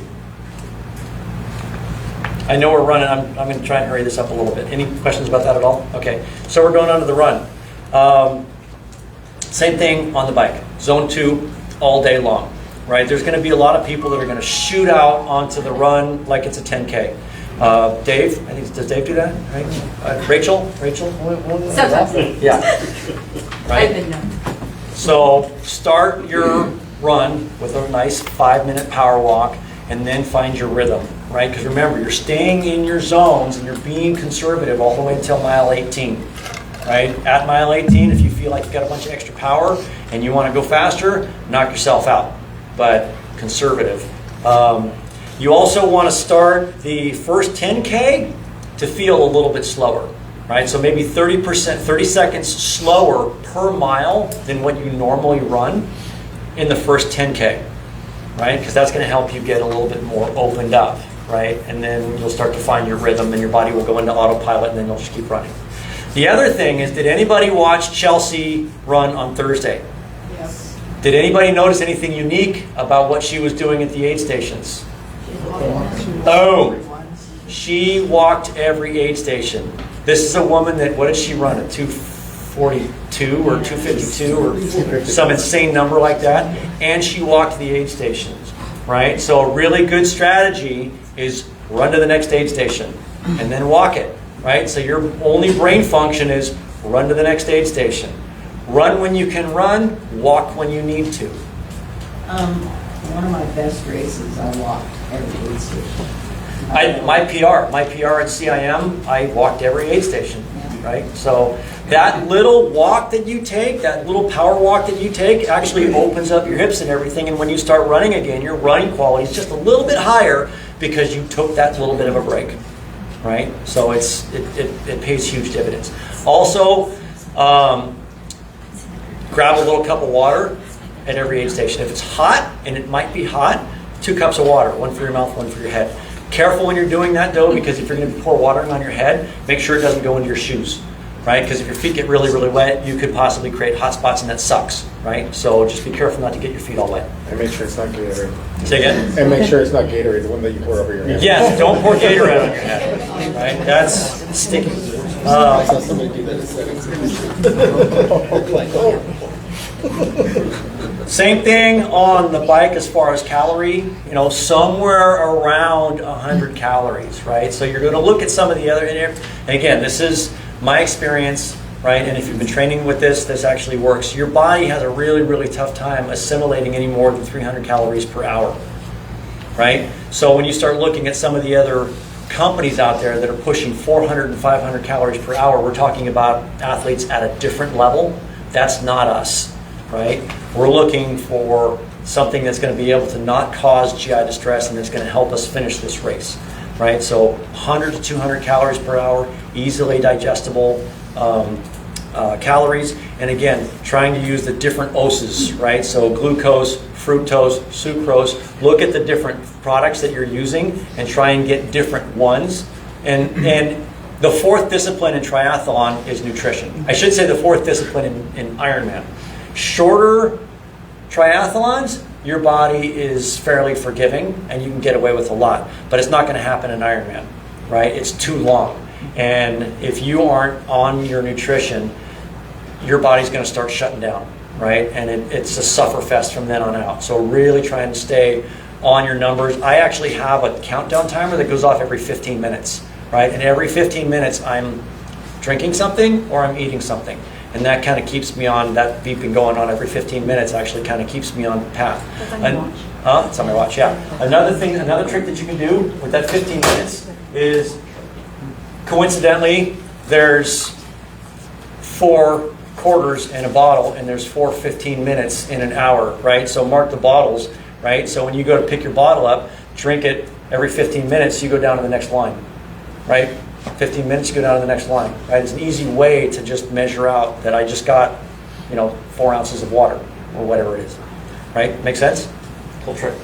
I know we're running. I'm going to try and hurry this up a little bit. Any questions about that at all? Okay, so we're going on to the run. Same thing on the bike. Zone 2 all day long, right? There's going to be a lot of people that are going to shoot out onto the run like it's a 10K. Dave, I think, does Dave do that? Right? Rachel? Sometimes. Yeah. Right? I've been known. So start your run with a nice 5-minute power walk and then find your rhythm, right? Because remember, you're staying in your zones and you're being conservative all the way until mile 18, right? At mile 18, if you feel like you've got a bunch of extra power and you want to go faster, knock yourself out, but conservative. You also want to start the first 10K to feel a little bit slower, right? So maybe 30 seconds slower per mile than what you normally run in the first 10K, right? Because that's going to help you get a little bit more opened up, right? And then you'll start to find your rhythm and your body will go into autopilot and then you'll just keep running. The other thing is, did anybody watch Chelsea run on Thursday? Yes. Did anybody notice anything unique about what she was doing at the aid stations? Oh, she walked every aid station. This is a woman that, what did she run at 242 or 252 or some insane number like that? And she walked the aid stations, right? So a really good strategy is run to the next aid station and then walk it, right? So your only brain function is run to the next aid station. Run when you can run, walk when you need to. One of my best races, I walked every aid station. My PR at CIM, I walked every aid station, right? So that little walk that you take, that little power walk that you take, actually opens up your hips and everything. And when you start running again, your running quality is just a little bit higher because you took that little bit of a break, right? So it pays huge dividends. Also, grab a little cup of water at every aid station. If it's hot, and it might be hot, 2 cups of water, one for your mouth, one for your head. Careful when you're doing that though, because if you're going to pour water on your head, make sure it doesn't go into your shoes, right? Because if your feet get really, really wet, you could possibly create hot spots and that sucks, right? So just be careful not to get your feet all wet. And make sure it's not Gatorade. Say again? And make sure it's not Gatorade, the one that you pour over your head. Yes, don't pour Gatorade on your head, right? That's sticky. I saw somebody do that Same thing on the bike as far as calorie, somewhere around 100 calories, right? So you're going to look at some of the other, and again, this is my experience, right? And if you've been training with this actually works. Your body has a really, really tough time assimilating any more than 300 calories per hour, right? So when you start looking at some of the other companies out there that are pushing 400 and 500 calories per hour, we're talking about athletes at a different level. That's not us, right? We're looking for something that's going to be able to not cause GI distress and that's going to help us finish this race, right? So 100 to 200 calories per hour, easily digestible calories. And again, trying to use the different OSs, right? So glucose, fructose, sucrose. Look at the different products that you're using and try and get different ones. And the fourth discipline in triathlon is nutrition. I should say the fourth discipline in Ironman. Shorter triathlons, your body is fairly forgiving and you can get away with a lot, but it's not going to happen in Ironman, right? It's too long. And if you aren't on your nutrition, your body's going to start shutting down, right? And it's a suffer fest from then on out. So really trying to stay on your numbers. I actually have a countdown timer that goes off every 15 minutes, right? And every 15 minutes I'm drinking something or I'm eating something. And that kind of keeps me on, that beeping going on every 15 minutes actually kind of keeps me on the path. It's on your watch. It's on my watch, yeah. Another trick that you can do with that 15 minutes is, coincidentally, there's 4 quarters in a bottle and there's 4 15 minutes in an hour, right? So mark the bottles, right? So when you go to pick your bottle up, drink it every 15 minutes, you go down to the next line, right? 15 minutes, you go down to the next line, right? It's an easy way to just measure out that I just got, 4 ounces of water or whatever it is, right? Make sense? Cool trick.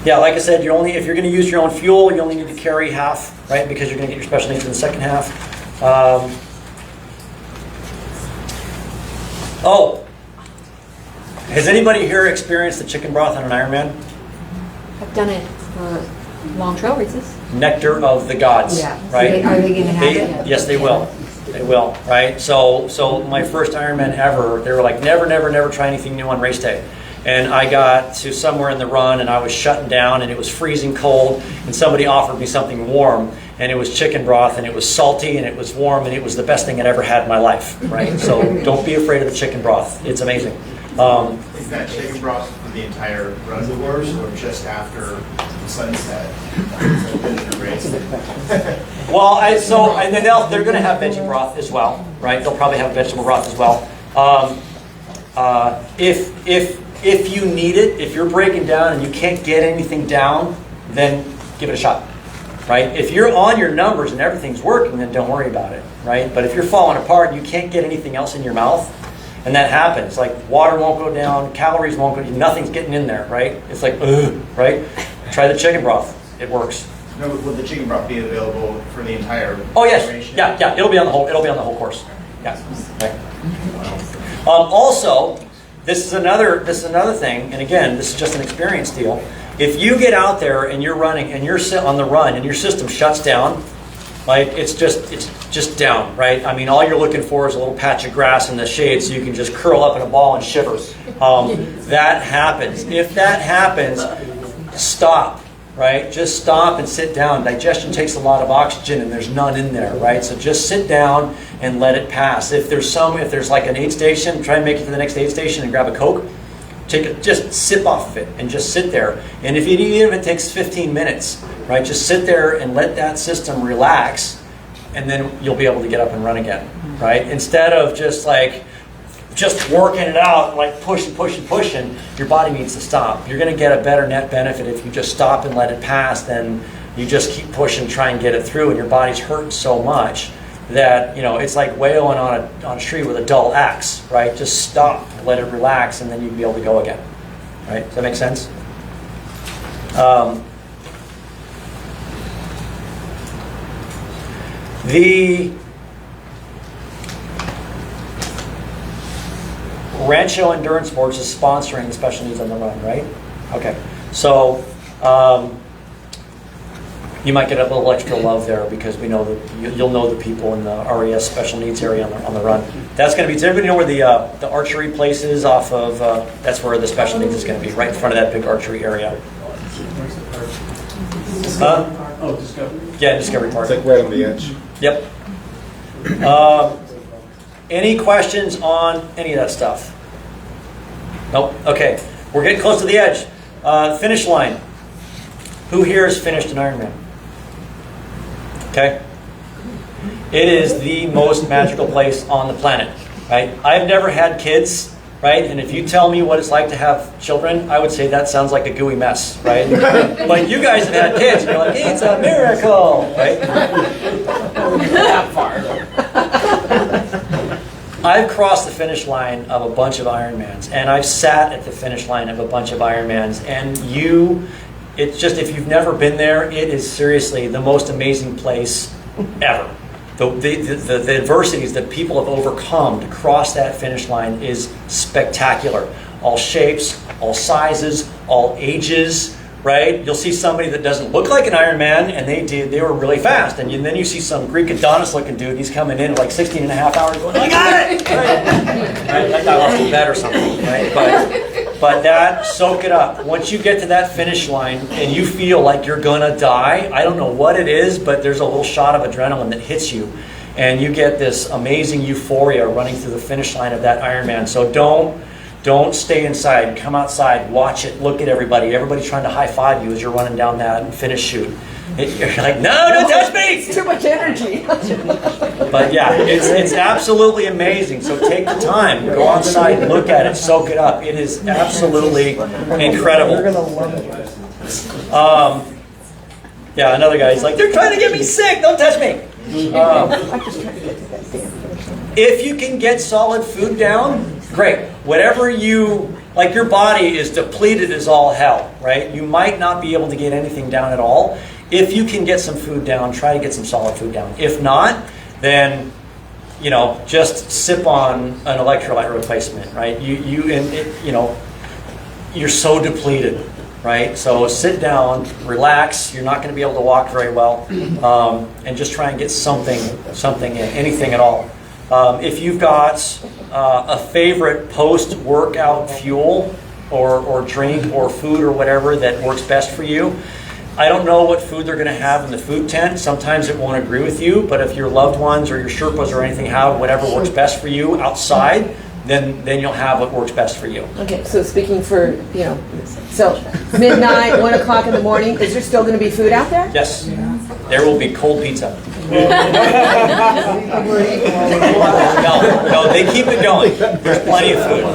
Yeah, like I said, if you're going to use your own fuel, you only need to carry half, right? Because you're going to get your special needs in the second half. Has anybody here experienced the chicken broth on an Ironman? I've done it for long trail races. Nectar of the gods, Yeah. right? Are they gonna have it? Yes, they will. They will, right? So my first Ironman ever, they were like, never, never, never try anything new on race day. And I got to somewhere in the run and I was shutting down and it was freezing cold and somebody offered me something warm and it was chicken broth and it was salty and it was warm and it was the best thing I'd ever had in my life, right? So don't be afraid of the chicken broth. It's amazing. Is that chicken broth for the entire run course or just after sunset? So then the race. Well, and then they're going to have veggie broth as well, right? They'll probably have vegetable broth as well. If you need it, if you're breaking down and you can't get anything down, then give it a shot, right? If you're on your numbers and everything's working, then don't worry about it, right? But if you're falling apart and you can't get anything else in your mouth, and that happens, like water won't go down, calories won't go down, nothing's getting in there, right? It's like, ugh, right? Try the chicken broth. It works. No, will the chicken broth be available for the entire Oh yes, duration? yeah. It'll be on the whole course. Yeah. Right. Also, this is another thing, and again, this is just an experience deal. If you get out there and you're running and you're on the run and your system shuts down, like it's just down, right? I mean, all you're looking for is a little patch of grass in the shade so you can just curl up in a ball and shiver. That happens. If that happens, stop. Right? Just stop and sit down. Digestion takes a lot of oxygen and there's none in there, right? So just sit down and let it pass. If there's like an aid station, try and make it to the next aid station and grab a Coke. Just sip off of it and just sit there. And even if it takes 15 minutes, right? Just sit there and let that system relax and then you'll be able to get up and run again, right? Instead of just working it out, like pushing, your body needs to stop. You're going to get a better net benefit if you just stop and let it pass than you just keep pushing, try and get it through, and your body's hurting so much that, it's like wailing on a tree with a dull axe, right? Just stop, let it relax, and then you'll be able to go again, right? Does that make sense? The Rancho Endurance Sports is sponsoring the Special Needs on the Run, right? Okay. So you might get a little extra love there because we know that you'll know the people in the RES Special Needs area on the run. That's going to be. Does everybody know where the archery place is off of? That's where the Special Needs is going to be, right in front of that big archery area. Oh, Discovery. Yeah, Discovery Park. It's like right on the edge. Yep. Any questions on any of that stuff? Nope. Okay. We're getting close to the edge. Finish line. Who here has finished an Ironman? Okay. It is the most magical place on the planet, right? I've never had kids, right? And if you tell me what it's like to have children, I would say that sounds like a gooey mess, right? But you guys have had kids, and you're like, it's a miracle, right? That far. I've crossed the finish line of a bunch of Ironmans, and I've sat at the finish line of a bunch of Ironmans, and it's just, if you've never been there, it is seriously the most amazing place ever. The adversities that people have overcome to cross that finish line is spectacular. All shapes, all sizes, all ages, right? You'll see somebody that doesn't look like an Ironman, and they were really fast. And then you see some Greek Adonis-looking dude, he's coming in at like 16 and a half hours going, I got it! Right? That guy lost a bet or something, right? But soak it up. Once you get to that finish line and you feel like you're gonna die, I don't know what it is, but there's a little shot of adrenaline that hits you. And you get this amazing euphoria running through the finish line of that Ironman. So don't stay inside. Come outside, watch it, look at everybody. Everybody's trying to high-five you as you're running down that finish chute. You're like, no, don't touch me! It's too much energy. But yeah, it's absolutely amazing. So take the time, go outside, look at it, soak it up. It is absolutely incredible. You're going to love it. Yeah, another guy, he's like, they're trying to get me sick, don't touch me. If you can get solid food down, great. Whatever like your body is depleted as all hell, right? You might not be able to get anything down at all. If you can get some food down, try to get some solid food down. If not, then just sip on an electrolyte replacement, right? You're so depleted, right? So sit down, relax. You're not going to be able to walk very well, and just try and get something in, anything at all. If you've got a favorite post-workout fuel or drink or food or whatever that works best for you, I don't know what food they're going to have in the food tent. Sometimes it won't agree with you, but if your loved ones or your Sherpas or anything have whatever works best for you outside, then you'll have what works best for you. Okay, so speaking for, so midnight, 1 o'clock in the morning, is there still going to be food out there? Yes, there will be cold pizza. No, they keep it going. There's plenty of food,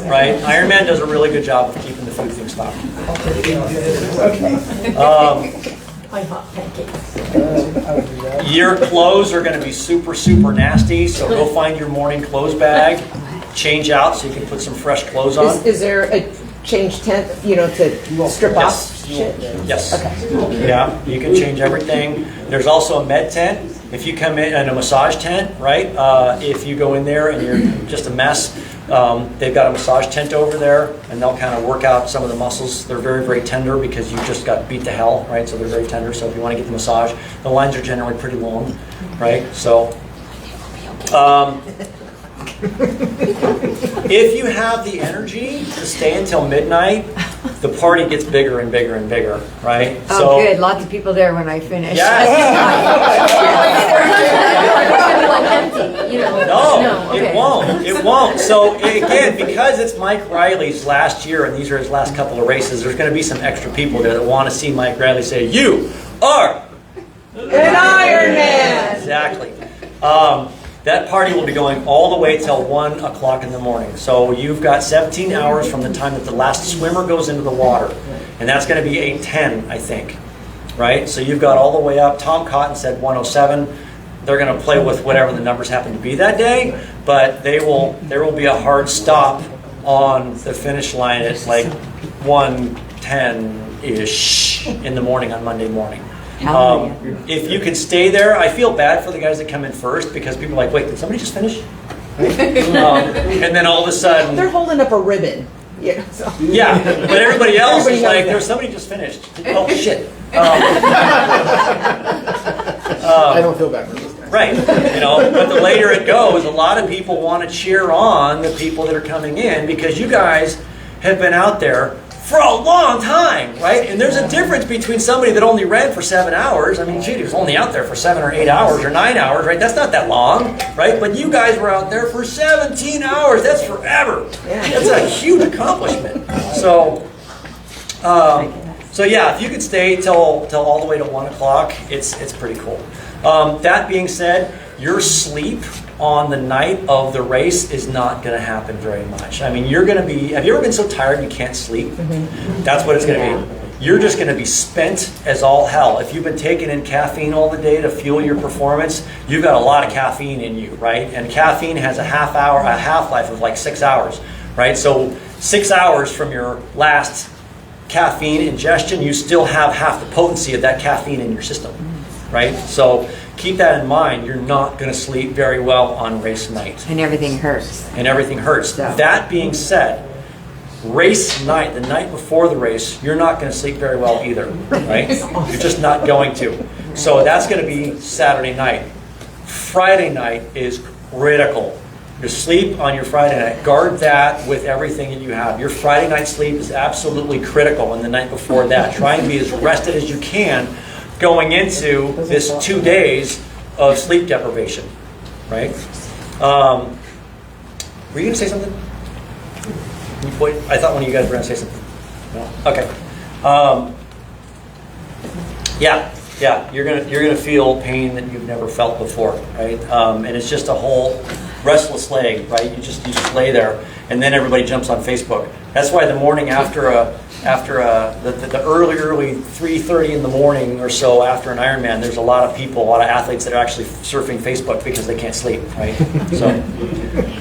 right? Ironman does a really good job of keeping the food thing stocked. Your clothes are going to be super, super nasty, so go find your morning clothes bag, change out so you can put some fresh clothes on. Is there a change tent, to strip off shit? Yes. Okay. Yeah, you can change everything. There's also a med tent. If you come in a massage tent, right? If you go in there and you're just a mess, they've got a massage tent over there, and they'll kind of work out some of the muscles. They're very, very tender because you just got beat to hell, right? So they're very tender. So if you want to get the massage, the lines are generally pretty long, right? So. If you have the energy to stay until midnight, the party gets bigger and bigger and bigger, right? Oh, good. Lots of people there when I finish. Yes. No, okay. it won't. It won't. So again, because it's Mike Riley's last year and these are his last couple of races, there's going to be some extra people there that want to see Mike Riley say, "You are an Ironman." Exactly. That party will be going all the way till 1 o'clock in the morning. So you've got 17 hours from the time that the last swimmer goes into the water. And that's going to be 8:10, I think. Right? So you've got all the way up. Tom Cotton said 1:07. They're going to play with whatever the numbers happen to be that day. But there will be a hard stop on the finish line at like 1:10-ish in the morning on Monday morning. If you can stay there, I feel bad for the guys that come in first because people are like, wait, did somebody just finish? And then all of a sudden... They're holding up a ribbon. Yeah, but everybody else is like, there's somebody just finished. Oh, shit. I don't feel bad for this guy. Right. But the later it goes, a lot of people want to cheer on the people that are coming in because you guys have been out there for a long time, right? And there's a difference between somebody that only ran for 7 hours. I mean, gee, he was only out there for 7 or 8 hours or 9 hours, right? That's not that long, right? But you guys were out there for 17 hours. That's forever. That's a huge accomplishment. So yeah, if you could stay till all the way to 1 o'clock, it's pretty cool. That being said, your sleep on the night of the race is not going to happen very much. I mean, you're going to be, have you ever been so tired you can't sleep? That's what it's going to be. You're just going to be spent as all hell. If you've been taking in caffeine all the day to fuel your performance, you've got a lot of caffeine in you, right? And caffeine has a half-life of like 6 hours, right? So 6 hours from your last caffeine ingestion, you still have half the potency of that caffeine in your system, right? So keep that in mind. You're not going to sleep very well on race night. And everything hurts. So. That being said, race night, the night before the race, you're not going to sleep very well either, right? You're just not going to. So that's going to be Saturday night. Friday night is critical. Your sleep on your Friday night, guard that with everything that you have. Your Friday night sleep is absolutely critical, and the night before that. Try and be as rested as you can going into this 2 days of sleep deprivation, right? Were you going to say something? Wait, I thought one of you guys were going to say something. No? Okay. Yeah, you're gonna feel pain that you've never felt before, right? And it's just a whole restless leg, right? You just lay there, and then everybody jumps on Facebook. That's why the morning after the early 3:30 in the morning or so after an Ironman, there's a lot of athletes that are actually surfing Facebook because they can't sleep, right? So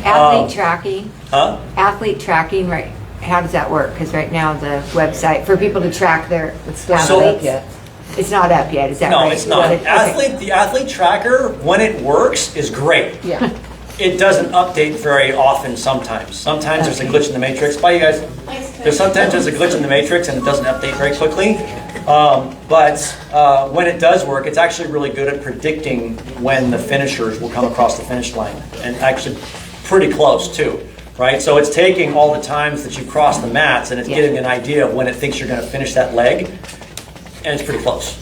athlete tracking. Huh? Athlete tracking, right? How does that work? Because right now the website for people to track their It's not up yet. It's not up yet. Is that right? No, it's not. Okay. The athlete tracker, when it works, is great. Yeah. it doesn't update very often sometimes. Sometimes there's a glitch in the matrix. Bye, you guys. Sometimes there's a glitch in the matrix and it doesn't update very quickly. But when it does work, it's actually really good at predicting when the finishers will come across the finish line, and actually pretty close too, right? So it's taking all the times that you cross the mats and it's getting an idea of when it thinks you're going to finish that leg, and it's pretty close,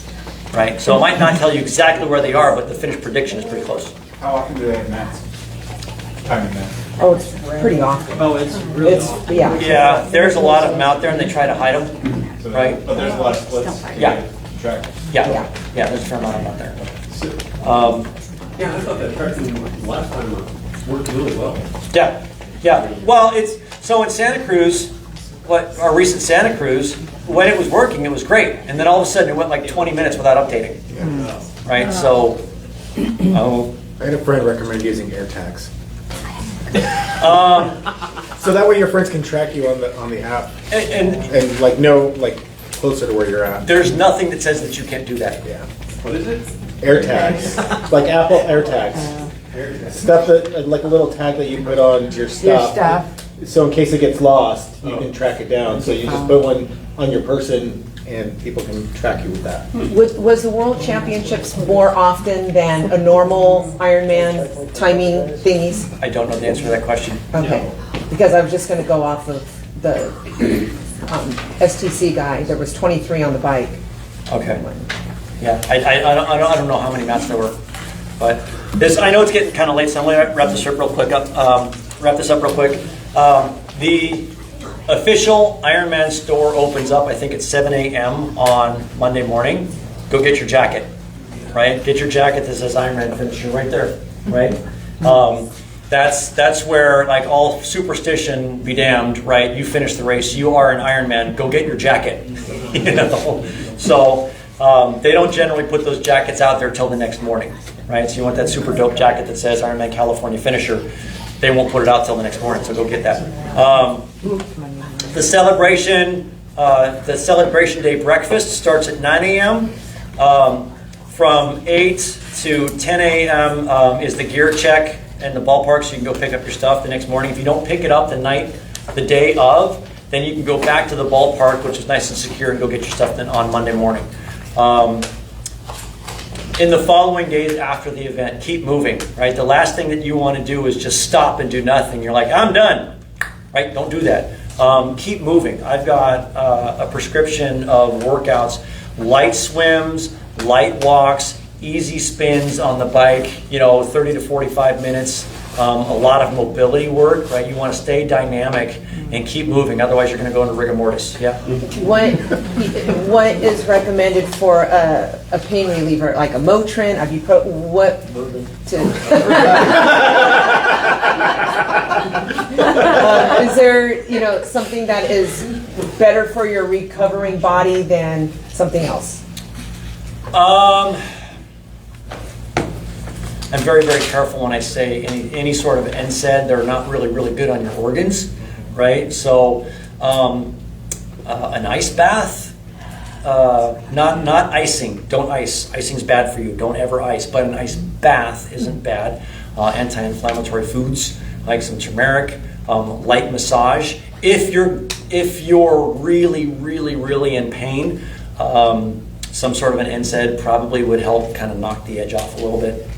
right? So it might not tell you exactly where they are, but the finish prediction is pretty close. How often do they have mats? Timing mats? Oh, it's pretty often. Oh, it's really awesome. Yeah. Yeah, there's a lot of them out there and they try to hide them. So, Right. But there's a lot of splits. Yeah. Track. Yeah, there's a fair amount of them out there. Yeah, I thought that tracking last time worked really well. Yeah. Well, it's, so in Santa Cruz, our recent Santa Cruz, when it was working, it was great. And then all of a sudden it went like 20 minutes without updating. Right, so, I had a friend recommend using AirTags. Um, So that way your friends can track you on the app and like know like closer to where you're at. there's nothing that says that you can't do that. Yeah. What is it? AirTags, like Apple AirTags, stuff that like a little tag that you put on your stuff. So in case it gets lost, you can track it down. So you just put one on your person, and people can track you with that. Was the World Championships more often than a normal Ironman timing thingies? I don't know the answer to that question. Okay, because I was just gonna go off of the STC guy, there was 23 on the bike. Okay. Yeah, I don't know how many mats there were, but this, I know it's getting kind of late, so I'm gonna wrap this up real quick. The official Ironman store opens up, I think it's 7 a.m. on Monday morning. Go get your jacket, right? Get your jacket that says Ironman Finisher right there, right? That's where, like, all superstition be damned, right? You finish the race, you are an Ironman, go get your jacket. You know? So they don't generally put those jackets out there till the next morning, right? So you want that super dope jacket that says Ironman California Finisher. They won't put it out till the next morning, so go get that. The celebration day breakfast starts at 9 a.m. From 8 to 10 a.m. Is the gear check and the ballpark, so you can go pick up your stuff the next morning. If you don't pick it up the day of, then you can go back to the ballpark, which is nice and secure, and go get your stuff then on Monday morning. In the following days after the event, keep moving, right? The last thing that you want to do is just stop and do nothing. You're like, I'm done, right? Don't do that. Keep moving. I've got a prescription of workouts, light swims, light walks, easy spins on the bike, 30 to 45 minutes, a lot of mobility work, right? You want to stay dynamic and keep moving, otherwise you're going to go into rigor mortis. Yeah. What is recommended for a pain reliever, like a Motrin? Have you put what? Is there something that is better for your recovering body than something else? I'm very, very careful when I say any sort of NSAID. They're not really, really good on your organs, right? So an ice bath, not icing. Don't ice. Icing's bad for you. Don't ever ice. But an ice bath isn't bad. Anti-inflammatory foods like some turmeric, light massage. If you're really, really, really in pain, some sort of an NSAID probably would help kind of knock the edge off a little bit.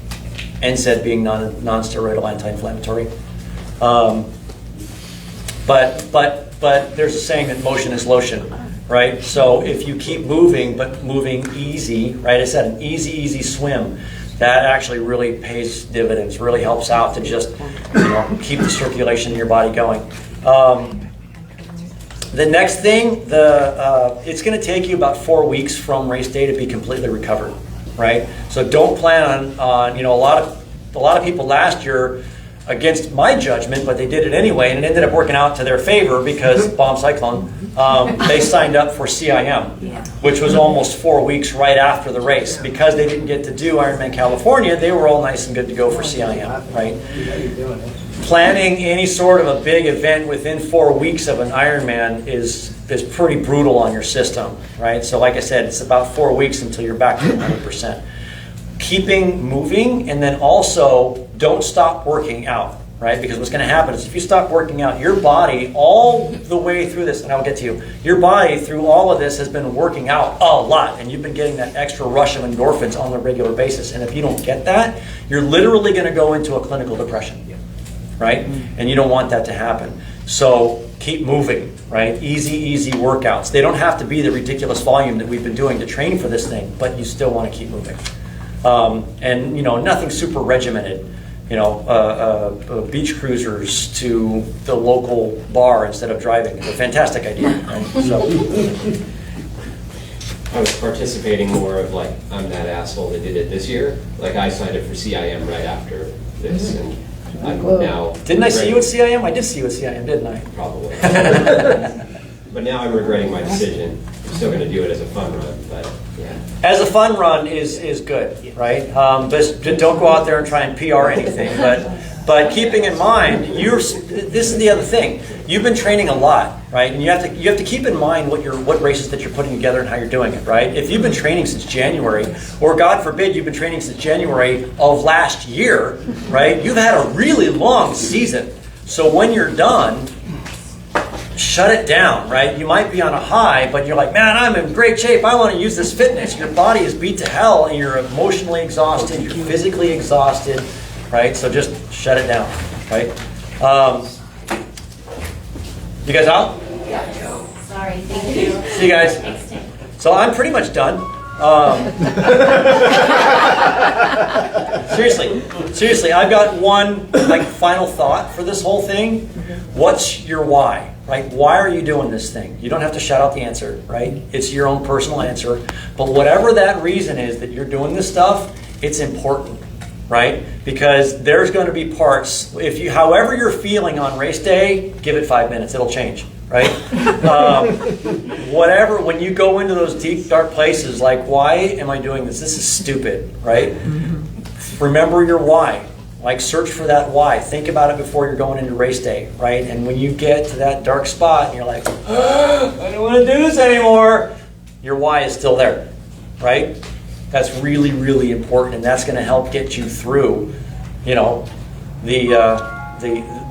NSAID being non-steroidal anti-inflammatory. But there's a saying that motion is lotion, right? So if you keep moving, but moving easy, right? I said an easy swim. That actually really pays dividends, really helps out to just keep the circulation in your body going. The next thing, it's going to take you about 4 weeks from race day to be completely recovered, right? So don't plan on a lot of people last year, against my judgment, but they did it anyway, and it ended up working out to their favor because bomb cyclone. They signed up for CIM, which was almost 4 weeks right after the race. Because they didn't get to do Ironman California, they were all nice and good to go for CIM, right? Planning any sort of a big event within 4 weeks of an Ironman is pretty brutal on your system, right? So like I said, it's about 4 weeks until you're back to 100%. Keeping moving, and then also don't stop working out, right? Because what's going to happen is if you stop working out, your body all the way through this, and I'll get to you, your body through all of this has been working out a lot, and you've been getting that extra rush of endorphins on a regular basis. And if you don't get that, you're literally going to go into a clinical depression, right? And you don't want that to happen. So keep moving, right? Easy workouts. They don't have to be the ridiculous volume that we've been doing to train for this thing, but you still want to keep moving. And, nothing super regimented. Beach cruisers to the local bar instead of driving. It's a fantastic idea, right? So. I was participating more of like, I'm that asshole that did it this year. Like I signed up for CIM right after this, and I'm now. Didn't I see you at CIM? I did see you at CIM, didn't I? Probably. But now I'm regretting my decision. I'm still going to do it as a fun run, but yeah. As a fun run is good, right? Just don't go out there and try and PR anything. But keeping in mind, this is the other thing. You've been training a lot, right? And you have to keep in mind what races that you're putting together and how you're doing it, right? If you've been training since January, or God forbid you've been training since January of last year, right? You've had a really long season. So when you're done, shut it down, right? You might be on a high, but you're like, man, I'm in great shape. I want to use this fitness. Your body is beat to hell, and you're emotionally exhausted. You're physically exhausted, right? So just shut it down, right? You guys out? Sorry, thank you. See you guys. So I'm pretty much done. Seriously, I've got one final thought for this whole thing. What's your why? Right? Why are you doing this thing? You don't have to shout out the answer, right? It's your own personal answer. But whatever that reason is that you're doing this stuff, it's important, right? Because there's going to be parts, however you're feeling on race day, give it 5 minutes, it'll change, right? When you go into those deep, dark places, like, why am I doing this? This is stupid, right? Remember your why. Like, search for that why. Think about it before you're going into race day, right? And when you get to that dark spot and you're like, I don't want to do this anymore, your why is still there, right? That's really, really important, and that's going to help get you through, the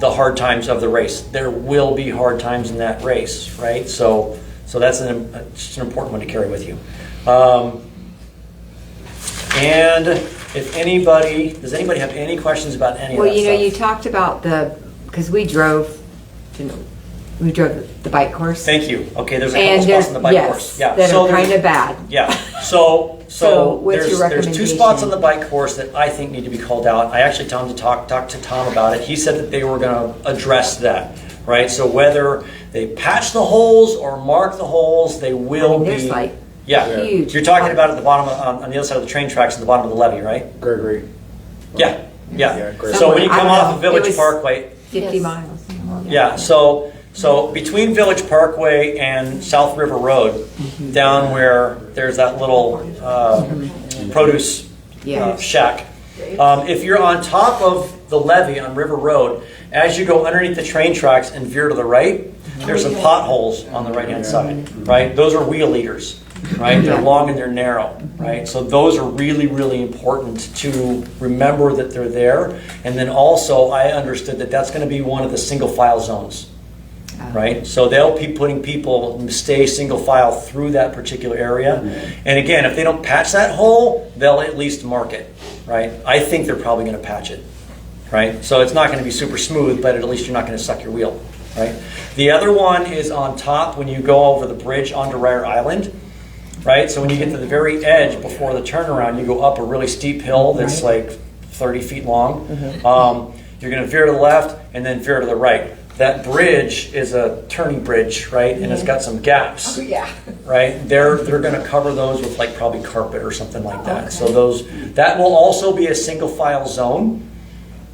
hard times of the race. There will be hard times in that race, right? So that's just an important one to carry with you. And does anybody have any questions about any of that stuff? Well, you talked about because we drove the bike course. Thank you. Okay, there's a couple spots on the bike course. Yeah, that are kind of bad. Yeah. So what's your there's 2 spots on the bike course that I think need to be called out. I actually talked to Tom about it. He said that they were going to address that, right? So whether they patch the holes or mark the holes, they will be. There's huge. You're talking about at the bottom on the other side of the train tracks at the bottom of the levee, right? Gregory. Yeah. So when you come off of Village Parkway, 50 miles. Yeah. So between Village Parkway and South River Road, down where there's that little produce shack, if you're on top of the levee on River Road, as you go underneath the train tracks and veer to the right, there's some potholes on the right-hand side, right? Those are wheel leaders, right? They're long and they're narrow, right? So those are really, really important to remember that they're there. And then also, I understood that that's going to be one of the single file zones. Right, so they'll be putting people stay single file through that particular area, and again, if they don't patch that hole, they'll at least mark it. Right, I think they're probably going to patch it. Right, so it's not going to be super smooth, but at least you're not going to suck your wheel. Right, the other one is on top when you go over the bridge onto Rare Island. Right, so when you get to the very edge before the turnaround, you go up a really steep hill that's like 30 feet long. You're going to veer to the left and then veer to the right. That bridge is a turning bridge, right? And it's got some gaps. Right? They're going to cover those with probably carpet or something like that. Okay. So that will also be a single file zone,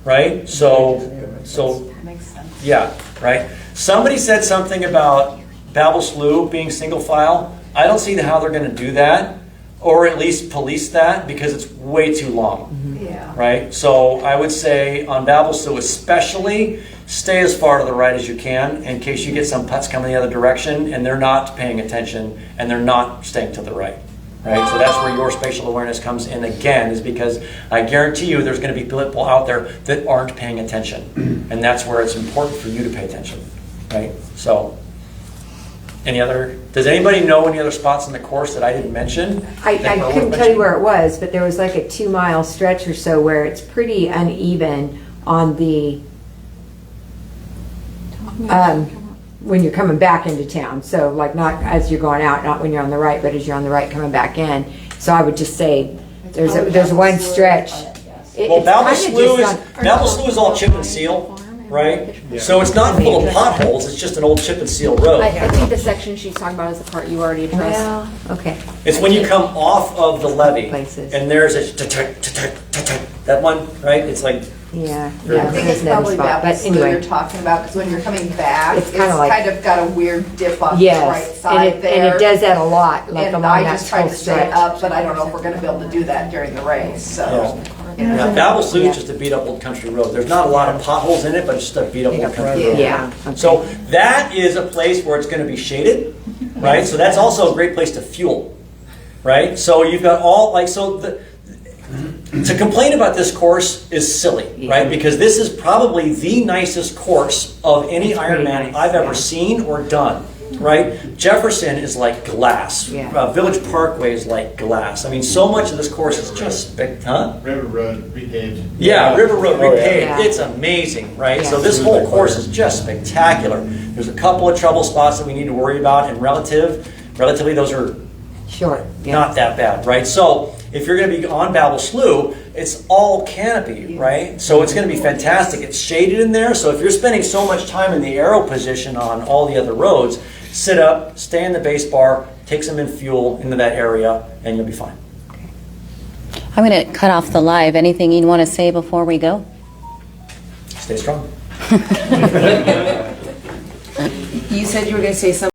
right? So that makes sense. Yeah, right. Somebody said something about Babel Slough being single file. I don't see how they're going to do that, or at least police that, because it's way too long. Yeah. Right? So I would say on Babel Slough especially, stay as far to the right as you can in case you get some putts coming the other direction and they're not paying attention and they're not staying to the right. right? So that's where your spatial awareness comes in again, is because I guarantee you there's going to be people out there that aren't paying attention. And that's where it's important for you to pay attention, right? So, does anybody know any other spots in the course that I didn't mention? I that were worth couldn't tell you mentioning? where it was, but there was like a 2-mile stretch or so where it's pretty uneven on the, when you're coming back into town. So like not as you're going out, not when you're on the right, but as you're on the right coming back in. So I would just say, there's one stretch. Well, Babel Slough is all chip and seal, right? So it's not full of potholes, it's just an old chip and seal road. I think the section she's talking about is the part you already addressed. Well, okay. It's when you come off of the levee, Places. and there's a that one, right? It's like, Yeah. I think it's probably But Baptist Slough anyway. you're talking about, because when you're coming back, It's it's kinda like- kind of got a weird dip on the Yes, right and side it, there. and it does that a lot, like And along I that just tried whole to stay stretch. up, but I don't know if we're gonna be able to do that during the race, so. yeah, Babel Slough is just a beat up old country road. There's not a lot of potholes in it, but it's just a beat up old country road. Yeah. okay. So that is a place where it's going to be shaded, right? So that's also a great place to fuel, right? So you've got to complain about this course is silly, right? Because this is probably the nicest course of any It's pretty Ironman nice, I've ever yeah. seen or done, right? Jefferson is like glass. Yeah. Village Parkway is like glass. I mean, so much of this course is just, River Road repaved. Yeah, River Road Oh, yeah. repaved. Yeah. It's amazing, right? Yeah. So this whole course is just spectacular. There's a couple of trouble spots that we need to worry about, and relatively those are Short. Yeah. not that bad, right? So if you're going to be on Babel Slough, it's all canopy, right? So it's going to be fantastic. It's shaded in there, so if you're spending so much time in the arrow position on all the other roads, sit up, stay in the base bar, take some in fuel into that area, and you'll be fine. I'm going to cut off the live. Anything you'd want to say before we go? Stay strong. You said you were going to say something.